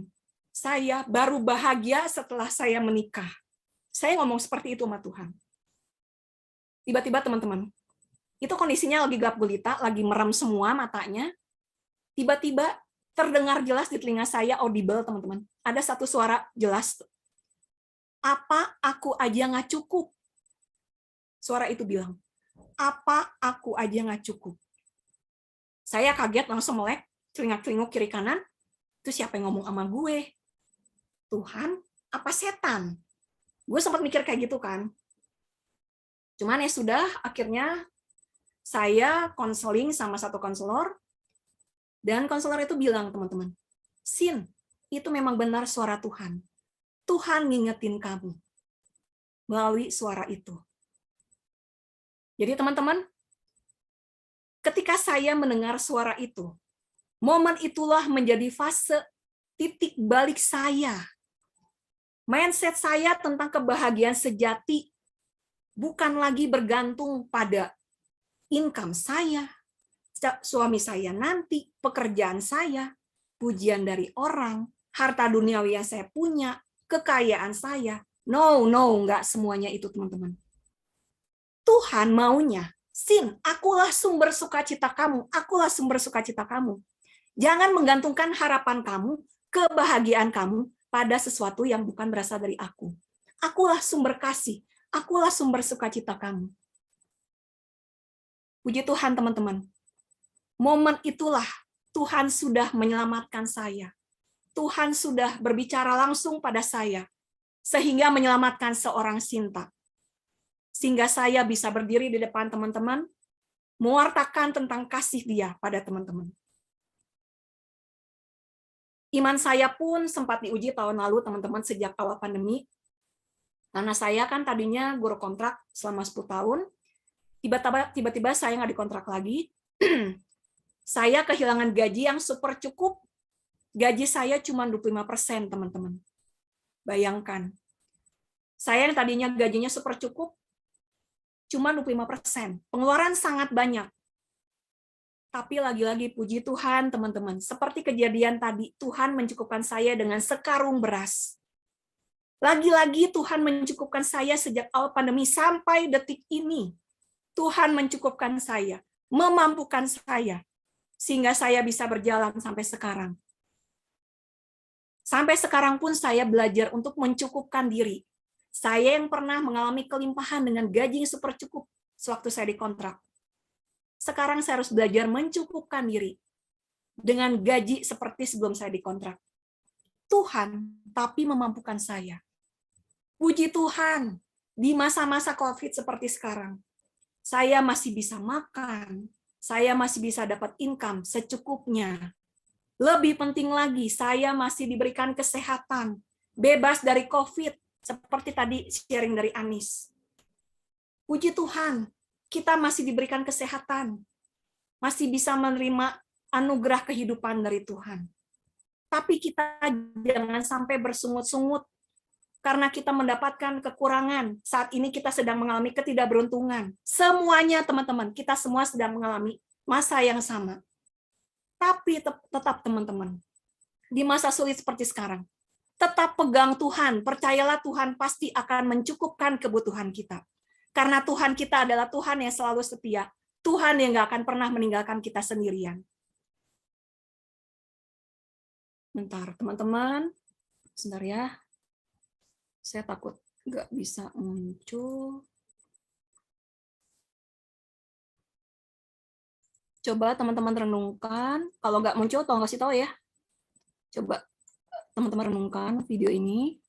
saya baru bahagia setelah saya menikah. Saya ngomong seperti itu sama Tuhan. Tiba-tiba teman-teman, itu kondisinya lagi gelap gulita, lagi merem semua matanya. Tiba-tiba terdengar jelas di telinga saya, audible teman-teman. Ada satu suara jelas. Apa aku aja nggak cukup? Suara itu bilang, apa aku aja nggak cukup? Saya kaget, langsung melek, celingak-celinguk kiri kanan. Itu siapa yang ngomong sama gue? Tuhan, apa setan? Gue sempat mikir kayak gitu kan. Cuman ya sudah, akhirnya saya konseling sama satu konselor, dan konselor itu bilang, teman-teman, Sin, itu memang benar suara Tuhan. Tuhan ngingetin kamu melalui suara itu. Jadi teman-teman, ketika saya mendengar suara itu, momen itulah menjadi fase titik balik saya. Mindset saya tentang kebahagiaan sejati bukan lagi bergantung pada income saya, suami saya nanti, pekerjaan saya, pujian dari orang, harta duniawi yang saya punya, kekayaan saya. No, nggak semuanya itu, teman-teman. Tuhan maunya, Sin, akulah sumber sukacita kamu, akulah sumber sukacita kamu. Jangan menggantungkan harapan kamu, kebahagiaan kamu pada sesuatu yang bukan berasal dari aku. Akulah sumber kasih, akulah sumber sukacita kamu. Puji Tuhan, teman-teman. Momen itulah Tuhan sudah menyelamatkan saya. Tuhan sudah berbicara langsung pada saya, sehingga menyelamatkan seorang Sinta. Sehingga saya bisa berdiri di depan teman-teman, mewartakan tentang kasih Dia pada teman-teman. Iman saya pun sempat diuji tahun lalu, teman-teman, sejak awal pandemi. Karena saya kan tadinya guru kontrak selama 10 tahun, tiba-tiba saya nggak dikontrak lagi. Saya kehilangan gaji yang super cukup. Gaji saya cuma 25%, teman-teman. Bayangkan. Saya yang tadinya gajinya super cukup, cuma 25%. Pengeluaran sangat banyak. Tapi lagi-lagi puji Tuhan, teman-teman. Seperti kejadian tadi, Tuhan mencukupkan saya dengan sekarung beras. Lagi-lagi Tuhan mencukupkan saya sejak awal pandemi sampai detik ini. Tuhan mencukupkan saya, memampukan saya, sehingga saya bisa berjalan sampai sekarang. Sampai sekarang pun saya belajar untuk mencukupkan diri. Saya yang pernah mengalami kelimpahan dengan gaji yang super cukup sewaktu saya dikontrak. Sekarang saya harus belajar mencukupkan diri. dengan gaji seperti sebelum saya dikontrak. Tuhan tapi memampukan saya. Puji Tuhan, di masa-masa COVID seperti sekarang, saya masih bisa makan, saya masih bisa dapat income secukupnya. Lebih penting lagi, saya masih diberikan kesehatan, bebas dari COVID, seperti tadi sharing dari Anis. Puji Tuhan, kita masih diberikan kesehatan, masih bisa menerima anugerah kehidupan dari Tuhan. Tapi kita jangan sampai bersungut-sungut karena kita mendapatkan kekurangan. Saat ini kita sedang mengalami ketidakberuntungan. Semuanya teman-teman, kita semua sedang mengalami masa yang sama. Tapi tetap teman-teman, di masa sulit seperti sekarang, tetap pegang Tuhan. Percayalah Tuhan pasti akan mencukupkan kebutuhan kita. Karena Tuhan kita adalah Tuhan yang selalu setia. Tuhan yang gak akan pernah meninggalkan kita sendirian. Bentar, teman-teman. Sebentar ya. Saya takut nggak bisa muncul. Coba teman-teman renungkan. Kalau nggak muncul, tolong kasih tahu ya. Coba teman-teman renungkan video ini.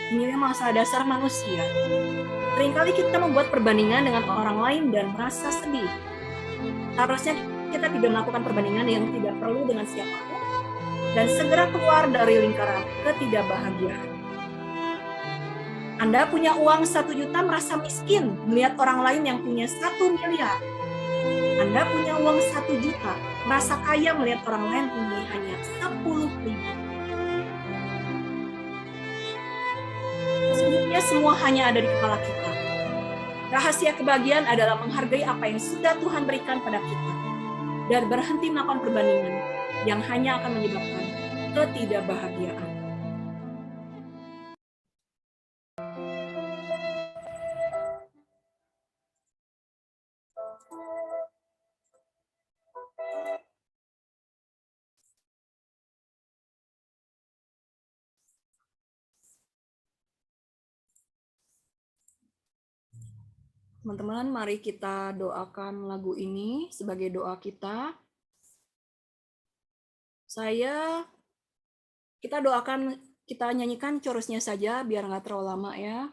Inilah masalah dasar manusia. Seringkali kita membuat perbandingan dengan orang lain dan merasa sedih. Harusnya kita tidak melakukan perbandingan yang tidak perlu dengan siapapun dan segera keluar dari lingkaran ketidakbahagiaan. Anda punya uang 1 juta merasa miskin melihat orang lain yang punya 1 miliar. Anda punya uang 1 juta merasa kaya melihat orang lain punya hanya 10.000. Sesungguhnya semua hanya ada di kepala kita. Rahasia kebahagiaan adalah menghargai apa yang sudah Tuhan berikan pada kita dan berhenti melakukan perbandingan yang hanya akan menyebabkan ketidakbahagiaan. Teman-teman, mari kita doakan lagu ini sebagai doa kita. Kita doakan, kita nyanyikan chorusnya saja biar nggak terlalu lama ya.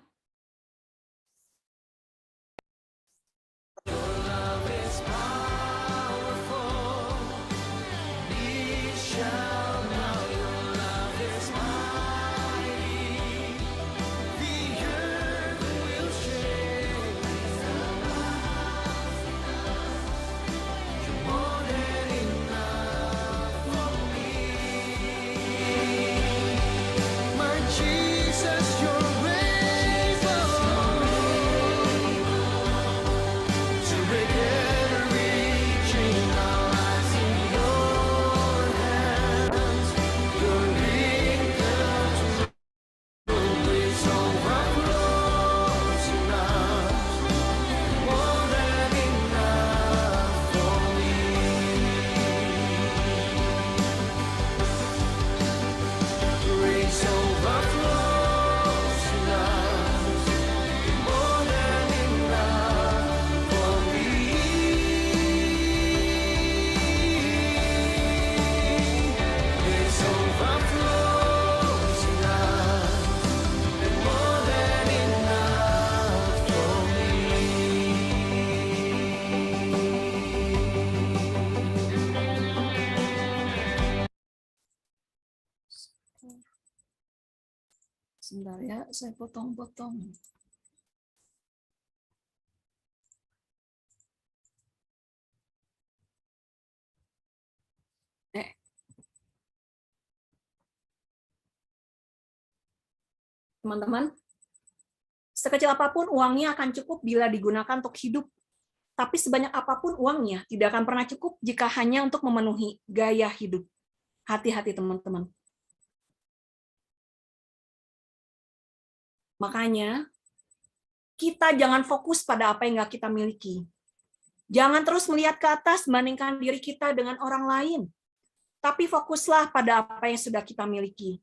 Jesus, you're reigning. Sebentar ya, saya potong-potong. Teman-teman, sekecil apapun uangnya akan cukup bila digunakan untuk hidup. Tapi sebanyak apapun uangnya tidak akan pernah cukup jika hanya untuk memenuhi gaya hidup. Hati-hati teman-teman. Makanya, kita jangan fokus pada apa yang nggak kita miliki. Jangan terus melihat ke atas membandingkan diri kita dengan orang lain. Tapi fokuslah pada apa yang sudah kita miliki.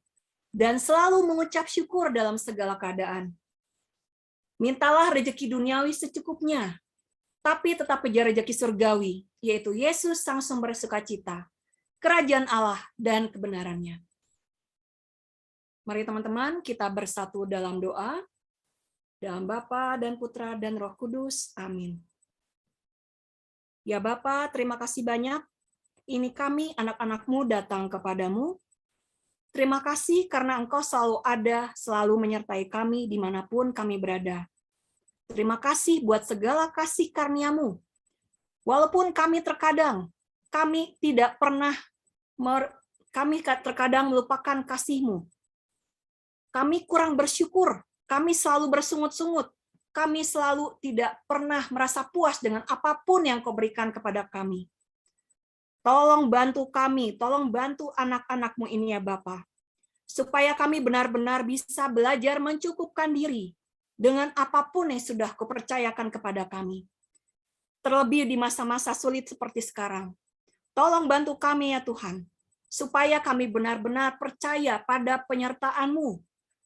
Dan selalu mengucap syukur dalam segala keadaan. Mintalah rezeki duniawi secukupnya, tapi tetap kejar rezeki surgawi, yaitu Yesus sang sumber sukacita, kerajaan Allah dan kebenarannya. Mari teman-teman kita bersatu dalam doa, dalam Bapa dan Putra dan Roh Kudus. Amin. Ya Bapa, terima kasih banyak. Ini kami anak-anak-Mu datang kepadamu. Terima kasih karena Engkau selalu ada, selalu menyertai kami dimanapun kami berada. Terima kasih buat segala kasih karunia-Mu. Walaupun kami terkadang, kami terkadang melupakan kasih-Mu. Kami kurang bersyukur, kami selalu bersungut-sungut, kami selalu tidak pernah merasa puas dengan apapun yang Kau berikan kepada kami. Tolong bantu kami, tolong bantu anak-anak-Mu ini ya Bapa, supaya kami benar-benar bisa belajar mencukupkan diri dengan apapun yang sudah Kau percayakan kepada kami. Terlebih di masa-masa sulit seperti sekarang. Tolong bantu kami ya Tuhan, supaya kami benar-benar percaya pada penyertaan-Mu.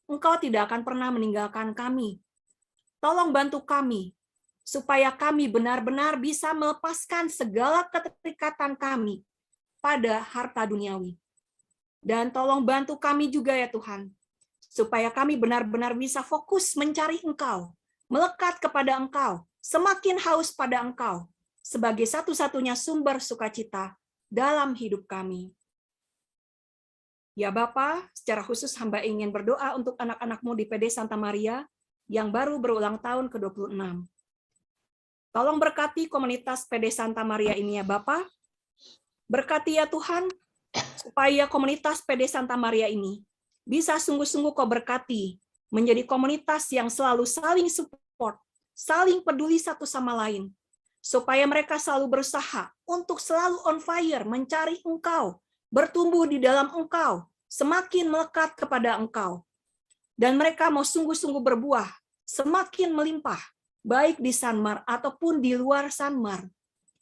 Engkau tidak akan pernah meninggalkan kami. Tolong bantu kami, supaya kami benar-benar bisa melepaskan segala keterikatan kami pada harta duniawi. Dan tolong bantu kami juga ya Tuhan, supaya kami benar-benar bisa fokus mencari Engkau, melekat kepada Engkau, semakin haus pada Engkau, sebagai satu-satunya sumber sukacita dalam hidup kami. Ya Bapa, secara khusus hamba ingin berdoa untuk anak-anak-Mu di PD Santa Maria yang baru berulang tahun ke-26. Tolong berkati komunitas PD Santa Maria ini ya Bapa. Berkati ya Tuhan, supaya komunitas PD Santa Maria ini bisa sungguh-sungguh Kau berkati, menjadi komunitas yang selalu saling support, saling peduli satu sama lain, supaya mereka selalu berusaha untuk selalu on fire, mencari Engkau, bertumbuh di dalam Engkau, semakin melekat kepada Engkau. Dan mereka mau sungguh-sungguh berbuah, semakin melimpah, baik di Sanmar ataupun di luar Sanmar,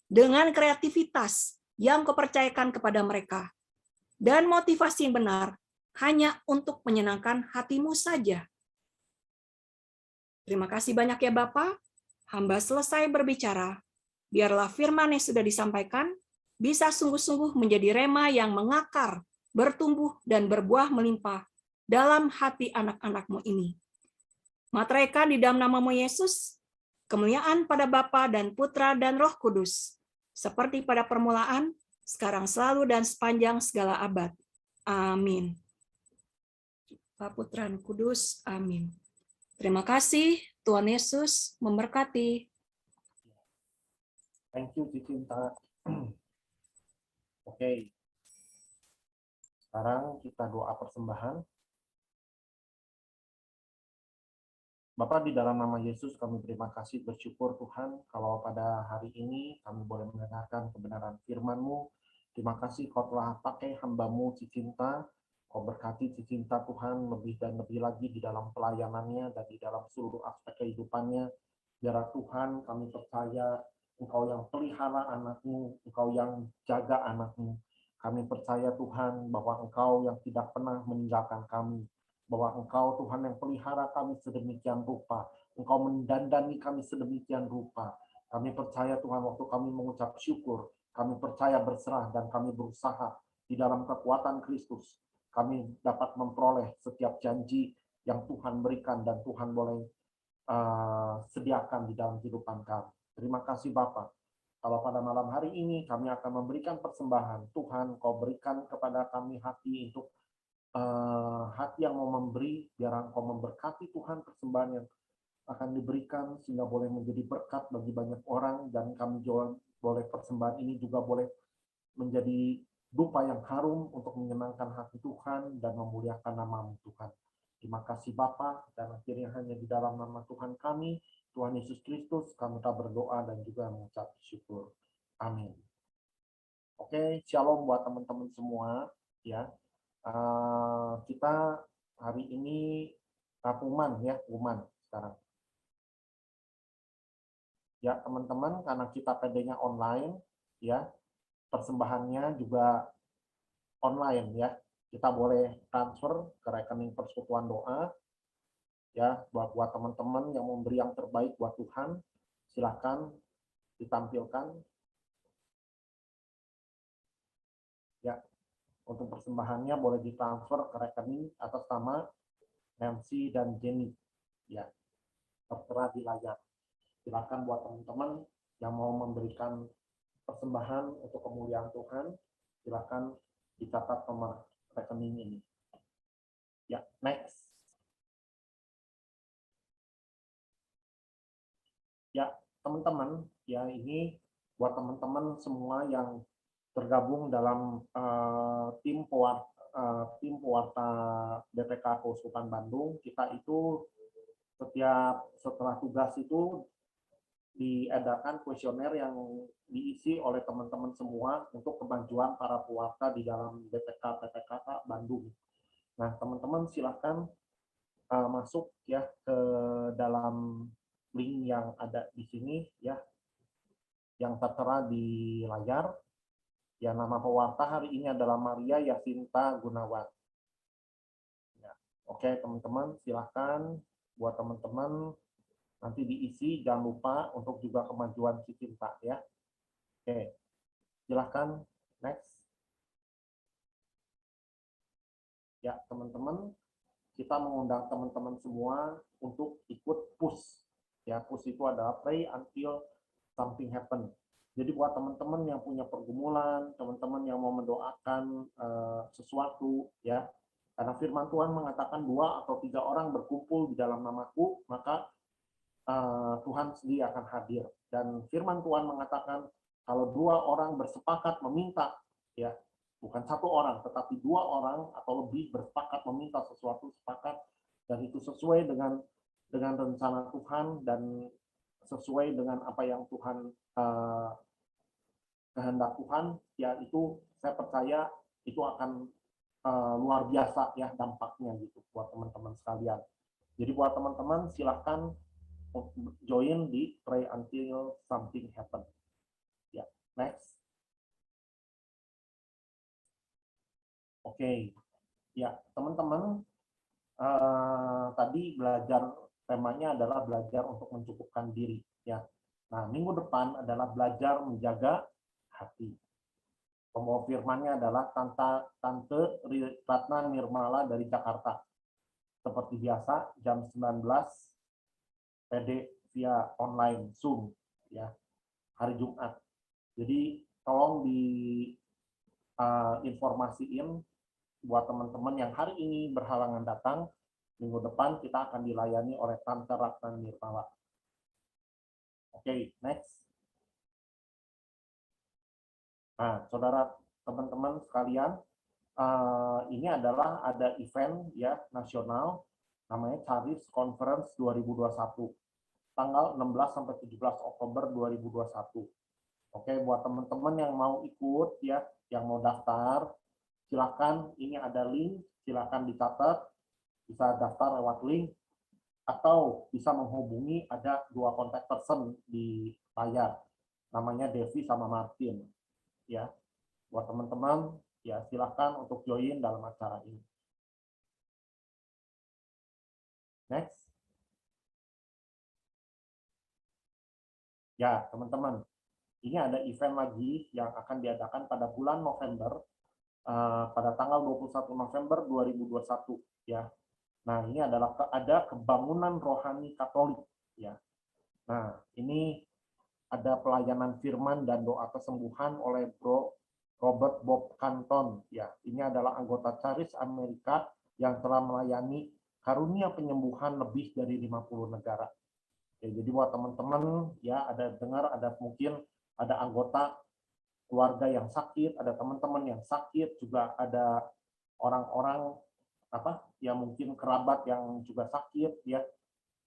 dengan kreativitas yang Kau percayakan kepada mereka. Dan motivasi yang benar hanya untuk menyenangkan hati-Mu saja. Terima kasih banyak ya Bapa. Hamba selesai berbicara. Biarlah firman yang sudah disampaikan bisa sungguh-sungguh menjadi rema yang mengakar, bertumbuh, dan berbuah melimpah dalam hati anak-anak-Mu ini. Materaikan di dalam nama-Mu Yesus, kemuliaan pada Bapa dan Putra dan Roh Kudus, seperti pada permulaan, sekarang selalu dan sepanjang segala abad. Amin. Bapa, Putra, dan Kudus. Amin. Terima kasih. Tuhan Yesus memberkati. Thank you, Cicinta. Oke. Sekarang kita doa persembahan. Bapa, di dalam nama Yesus kami terima kasih, bersyukur Tuhan kalau pada hari ini kami boleh mendengarkan kebenaran firman-Mu. Terima kasih Kau telah pakai hamba-Mu Cicinta. Kau berkati Cicinta Tuhan lebih dan lebih lagi di dalam pelayanannya dan di dalam seluruh aspek kehidupannya. Biar Tuhan kami percaya Engkau yang pelihara anak-Mu, Engkau yang jaga anak-Mu. Kami percaya Tuhan bahwa Engkau yang tidak pernah meninggalkan kami. Bahwa Engkau Tuhan yang pelihara kami sedemikian rupa. Engkau mendandani kami sedemikian rupa. Kami percaya Tuhan waktu kami mengucap syukur, kami percaya berserah dan kami berusaha di dalam kekuatan Kristus. Kami dapat memperoleh setiap janji yang Tuhan berikan dan Tuhan boleh sediakan di dalam kehidupan kami. Terima kasih Bapa. Kalau pada malam hari ini kami akan memberikan persembahan, Tuhan Kau berikan kepada kami hati untuk hati yang mau memberi, biar Engkau memberkati Tuhan persembahan yang akan diberikan, sehingga boleh menjadi berkat bagi banyak orang, dan kami juga boleh persembahan ini juga boleh menjadi dupa yang harum untuk menyenangkan hati Tuhan dan memuliakan nama-Mu Tuhan. Terima kasih Bapa, dan akhirnya hanya di dalam nama Tuhan kami, Tuhan Yesus Kristus, kami telah berdoa dan juga mengucap syukur. Amin. Oke, shalom buat teman-teman semua. Ya, kita hari ini Uman ya, Uman sekarang. Ya teman-teman, karena kita PD-nya online, ya persembahannya juga online ya. Kita boleh transfer ke rekening Persekutuan Doa. Ya, buat teman-teman yang memberi yang terbaik buat Tuhan, silakan ditampilkan. Ya, untuk persembahannya boleh ditransfer ke rekening atas nama Nancy dan Jenny. Ya, tertera di layar. Silakan buat teman-teman yang mau memberikan persembahan untuk kemuliaan Tuhan, silakan dicatat nomor rekening ini. Ya, next. Ya, teman-teman, ya ini buat teman-teman semua yang tergabung dalam tim pewarta BPK Keuskupan Bandung. Kita itu setelah tugas itu diedarkan kuesioner yang diisi oleh teman-teman semua untuk kemajuan para pewarta di dalam BPK PPKK Bandung. Nah, teman-teman silahkan masuk ya ke dalam link yang ada di sini ya, yang tertera di layar. Ya, nama pewarta hari ini adalah Maria Yasinta Gunawan. Ya, oke teman-teman, silahkan buat teman-teman nanti diisi, jangan lupa untuk juga kemajuan si Cinta ya. Oke, silahkan next. Ya teman-teman, kita mengundang teman-teman semua untuk ikut push. Ya, push itu adalah pray until something happen. Jadi buat teman-teman yang punya pergumulan, teman-teman yang mau mendoakan sesuatu ya, karena firman Tuhan mengatakan 2 atau 3 orang berkumpul di dalam namaku, maka Tuhan sendiri akan hadir. Dan firman Tuhan mengatakan kalau 2 orang bersepakat meminta, ya bukan 1 orang, tetapi 2 orang atau lebih bersepakat meminta sesuatu, sepakat, dan itu sesuai dengan rencana Tuhan dan sesuai dengan apa yang Tuhan kehendak Tuhan, ya itu saya percaya itu akan luar biasa ya dampaknya gitu buat teman-teman sekalian. Jadi buat teman-teman silahkan join di pray until something happen. Ya, next. Oke. Ya, teman-teman tadi belajar, temanya adalah belajar untuk mencukupkan diri ya. Nah, minggu depan adalah belajar menjaga hati. Pembawa firmannya adalah Tante Ratna Nirmala dari Jakarta. Seperti biasa jam 19 PD via online Zoom ya, hari Jumat. Jadi tolong informasiin buat teman-teman yang hari ini berhalangan datang, minggu depan kita akan dilayani oleh Tante Ratna Nirmala. Oke, next. Nah, saudara teman-teman sekalian, ini adalah ada event ya nasional namanya Charis Conference 2021. Tanggal 16 sampai 17 Oktober 2021. Oke, buat teman-teman yang mau ikut ya, yang mau daftar, silakan, ini ada link, silakan dicatat, bisa daftar lewat link atau bisa menghubungi, ada 2 kontak person di layar. Namanya Devi sama Martin. Ya. Buat teman-teman, ya silakan untuk join dalam acara ini. Next. Ya, teman-teman, ini ada event lagi yang akan diadakan pada bulan November, pada tanggal 21 November 2021. Ya. Nah, ini adalah ada kebangunan rohani Katolik. Ya. Nah, ini ada pelayanan firman dan doa kesembuhan oleh Bro Robert Bob Canton, ya, ini adalah anggota Charis Amerika yang telah melayani karunia penyembuhan lebih dari 50 negara. Ya, jadi buat teman-teman ya ada dengar ada mungkin ada anggota keluarga yang sakit, ada teman-teman yang sakit, juga ada orang-orang ya mungkin kerabat yang juga sakit ya.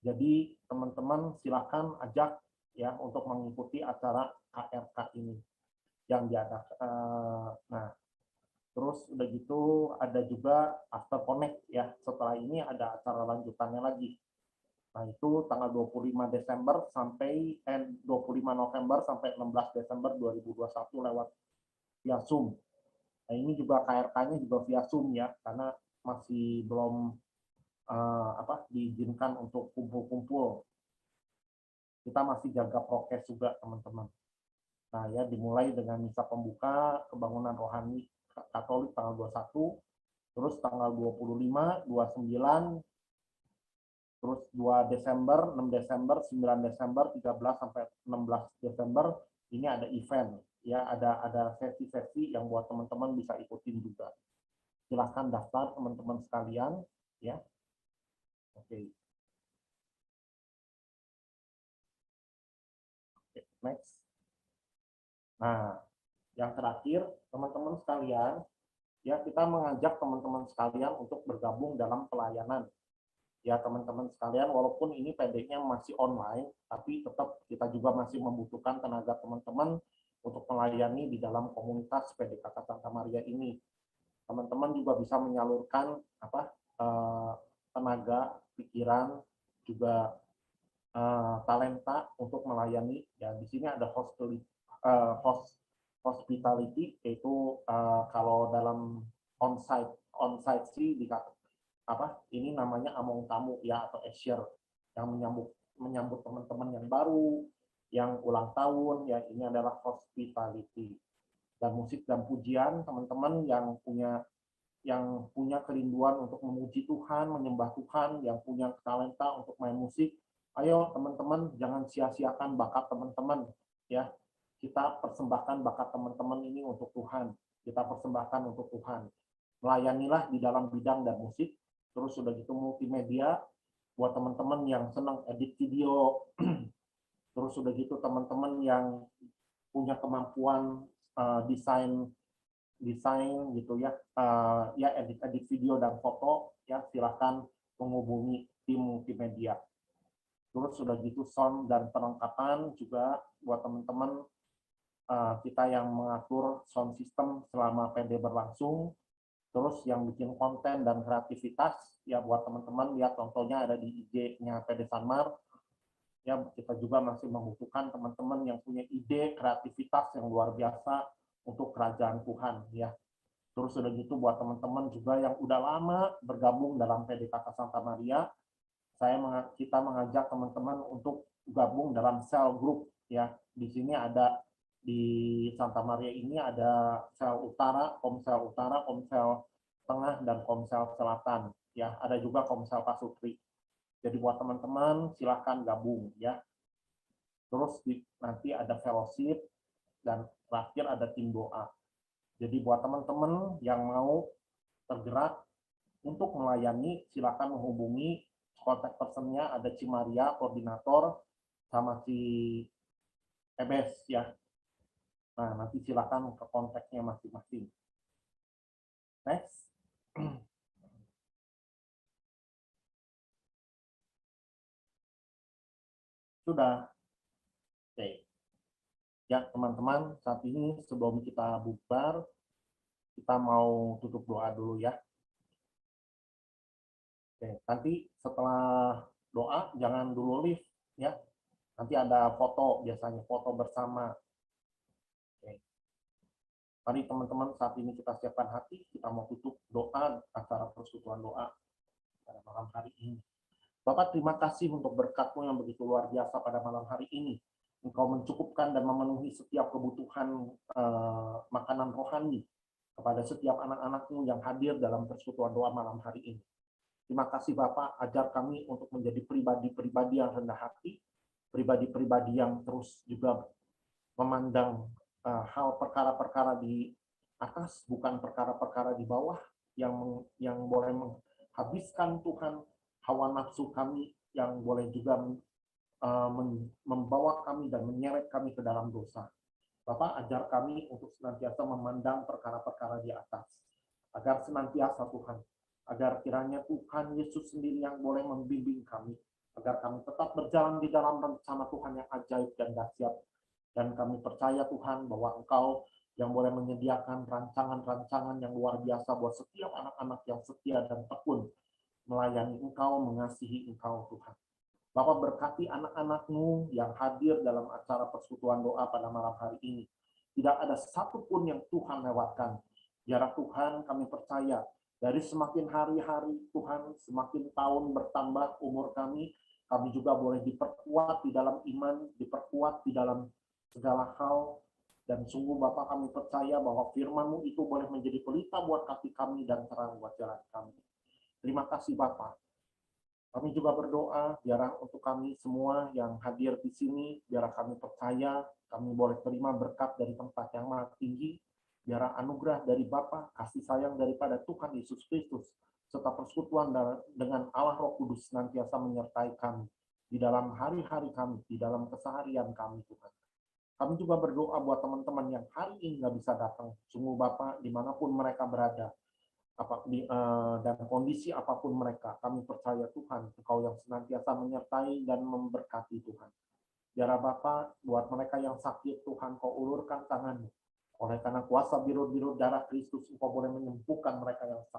Jadi teman-teman silakan ajak ya untuk mengikuti acara KRK ini yang diadakan. Nah, terus udah gitu ada juga After Connect ya. Setelah ini ada acara lanjutannya lagi. Nah, itu tanggal 25 Desember sampai 25 November sampai 16 Desember 2021 lewat via Zoom. Nah, ini juga KRK-nya juga via Zoom ya, karena masih belum diizinkan untuk kumpul-kumpul. Kita masih jaga prokes juga, teman-teman. Nah, ya dimulai dengan misa pembuka kebangunan rohani Katolik tanggal 21, terus tanggal 25, 29, terus 2 Desember, 6 Desember, 9 Desember, 13 sampai 16 Desember ini ada event ya, ada sesi-sesi yang buat teman-teman bisa ikutin juga. Silahkan daftar teman-teman sekalian ya. Oke. Next. Nah, yang terakhir teman-teman sekalian ya, kita mengajak teman-teman sekalian untuk bergabung dalam pelayanan. Ya teman-teman sekalian, walaupun ini PD-nya masih online, tapi tetap kita juga masih membutuhkan tenaga teman-teman untuk melayani di dalam komunitas PDKK Santa Maria ini. Teman-teman juga bisa menyalurkan tenaga, pikiran, juga talenta untuk melayani. Ya di sini ada hospitality, yaitu kalau dalam onsite sih ini namanya among tamu ya, atau usher yang menyambut teman-teman yang baru, yang ulang tahun ya, ini adalah hospitality. Dan musik dan pujian, teman-teman yang punya kerinduan untuk memuji Tuhan, menyembah Tuhan, yang punya talenta untuk main musik, ayo teman-teman jangan sia-siakan bakat teman-teman ya. Kita persembahkan bakat teman-teman ini untuk Tuhan. Kita persembahkan untuk Tuhan. Melayanilah di dalam bidang dan musik. Terus sudah gitu multimedia buat teman-teman yang senang edit video. Terus sudah gitu teman-teman yang punya kemampuan desain gitu ya, ya edit video dan foto ya, silahkan menghubungi tim multimedia. Terus sudah gitu sound dan perlengkapan juga buat teman-teman kita yang mengatur sound system selama PD berlangsung. Terus yang bikin konten dan kreativitas ya buat teman-teman, lihat contohnya ada di IG-nya PD Sanmar. Ya kita juga masih membutuhkan teman-teman yang punya ide kreativitas yang luar biasa untuk kerajaan Tuhan ya. Terus sudah gitu buat teman-teman juga yang udah lama bergabung dalam PDKK Santa Maria, kita mengajak teman-teman untuk gabung dalam sel group ya. Di sini ada di Santa Maria ini ada sel utara, komsel tengah, dan komsel selatan ya. Ada juga komsel Pasutri. Jadi buat teman-teman silahkan gabung ya. Terus nanti ada fellowship dan terakhir ada tim doa. Jadi buat teman-teman yang mau tergerak untuk melayani, silakan menghubungi kontak personnya, ada Cimaria koordinator sama si Ebes ya. Nah, nanti silakan ke kontaknya masing-masing. Next. Sudah. Oke. Ya, teman-teman, saat ini sebelum kita bubar, kita mau tutup doa dulu ya. Oke, nanti setelah doa jangan dulu live ya. Nanti ada foto, biasanya foto bersama. Oke. Mari teman-teman, saat ini kita siapkan hati, kita mau tutup doa acara persekutuan doa pada malam hari ini. Bapak, terima kasih untuk berkat-Mu yang begitu luar biasa pada malam hari ini. Engkau mencukupkan dan memenuhi setiap kebutuhan makanan rohani kepada setiap anak-anak-Mu yang hadir dalam persekutuan doa malam hari ini. Terima kasih Bapak, ajar kami untuk menjadi pribadi-pribadi yang rendah hati, pribadi-pribadi yang terus juga memandang hal perkara-perkara di atas, bukan perkara-perkara di bawah yang boleh menghabiskan Tuhan hawa nafsu kami, yang boleh juga membawa kami dan menyeret kami ke dalam dosa. Bapak, ajar kami untuk senantiasa memandang perkara-perkara di atas, agar senantiasa Tuhan, agar kiranya Tuhan Yesus sendiri yang boleh membimbing kami, agar kami tetap berjalan di dalam rencana Tuhan yang ajaib dan dahsyat. Dan kami percaya Tuhan bahwa Engkau yang boleh menyediakan rancangan-rancangan yang luar biasa buat setiap anak-anak yang setia dan tekun melayani Engkau, mengasihi Engkau Tuhan. Bapak, berkati anak-anak-Mu yang hadir dalam acara persekutuan doa pada malam hari ini. Tidak ada satupun yang Tuhan lewatkan. Biarlah Tuhan, kami percaya dari semakin hari-hari Tuhan, semakin tahun bertambah umur kami juga boleh diperkuat di dalam iman, diperkuat di dalam segala hal. Dan sungguh Bapak, kami percaya bahwa firman-Mu itu boleh menjadi pelita buat kaki kami dan terang buat jalan kami. Terima kasih Bapak. Kami juga berdoa biarlah untuk kami semua yang hadir di sini, biarlah kami percaya kami boleh terima berkat dari tempat yang maha tinggi, biarlah anugerah dari Bapa, kasih sayang daripada Tuhan Yesus Kristus, serta persekutuan dengan Allah Roh Kudus senantiasa menyertai kami di dalam hari-hari kami, di dalam keseharian kami Tuhan. Kami juga berdoa buat teman-teman yang hari ini nggak bisa datang. Sungguh Bapa, dimanapun mereka berada, dan kondisi apapun mereka, kami percaya Tuhan, Engkau yang senantiasa menyertai dan memberkati Tuhan. Biarlah Bapa, buat mereka yang sakit, Tuhan, Kau ulurkan tangan-Mu. Oleh karena kuasa biru-biru darah Kristus, Engkau boleh menyembuhkan mereka yang sakit.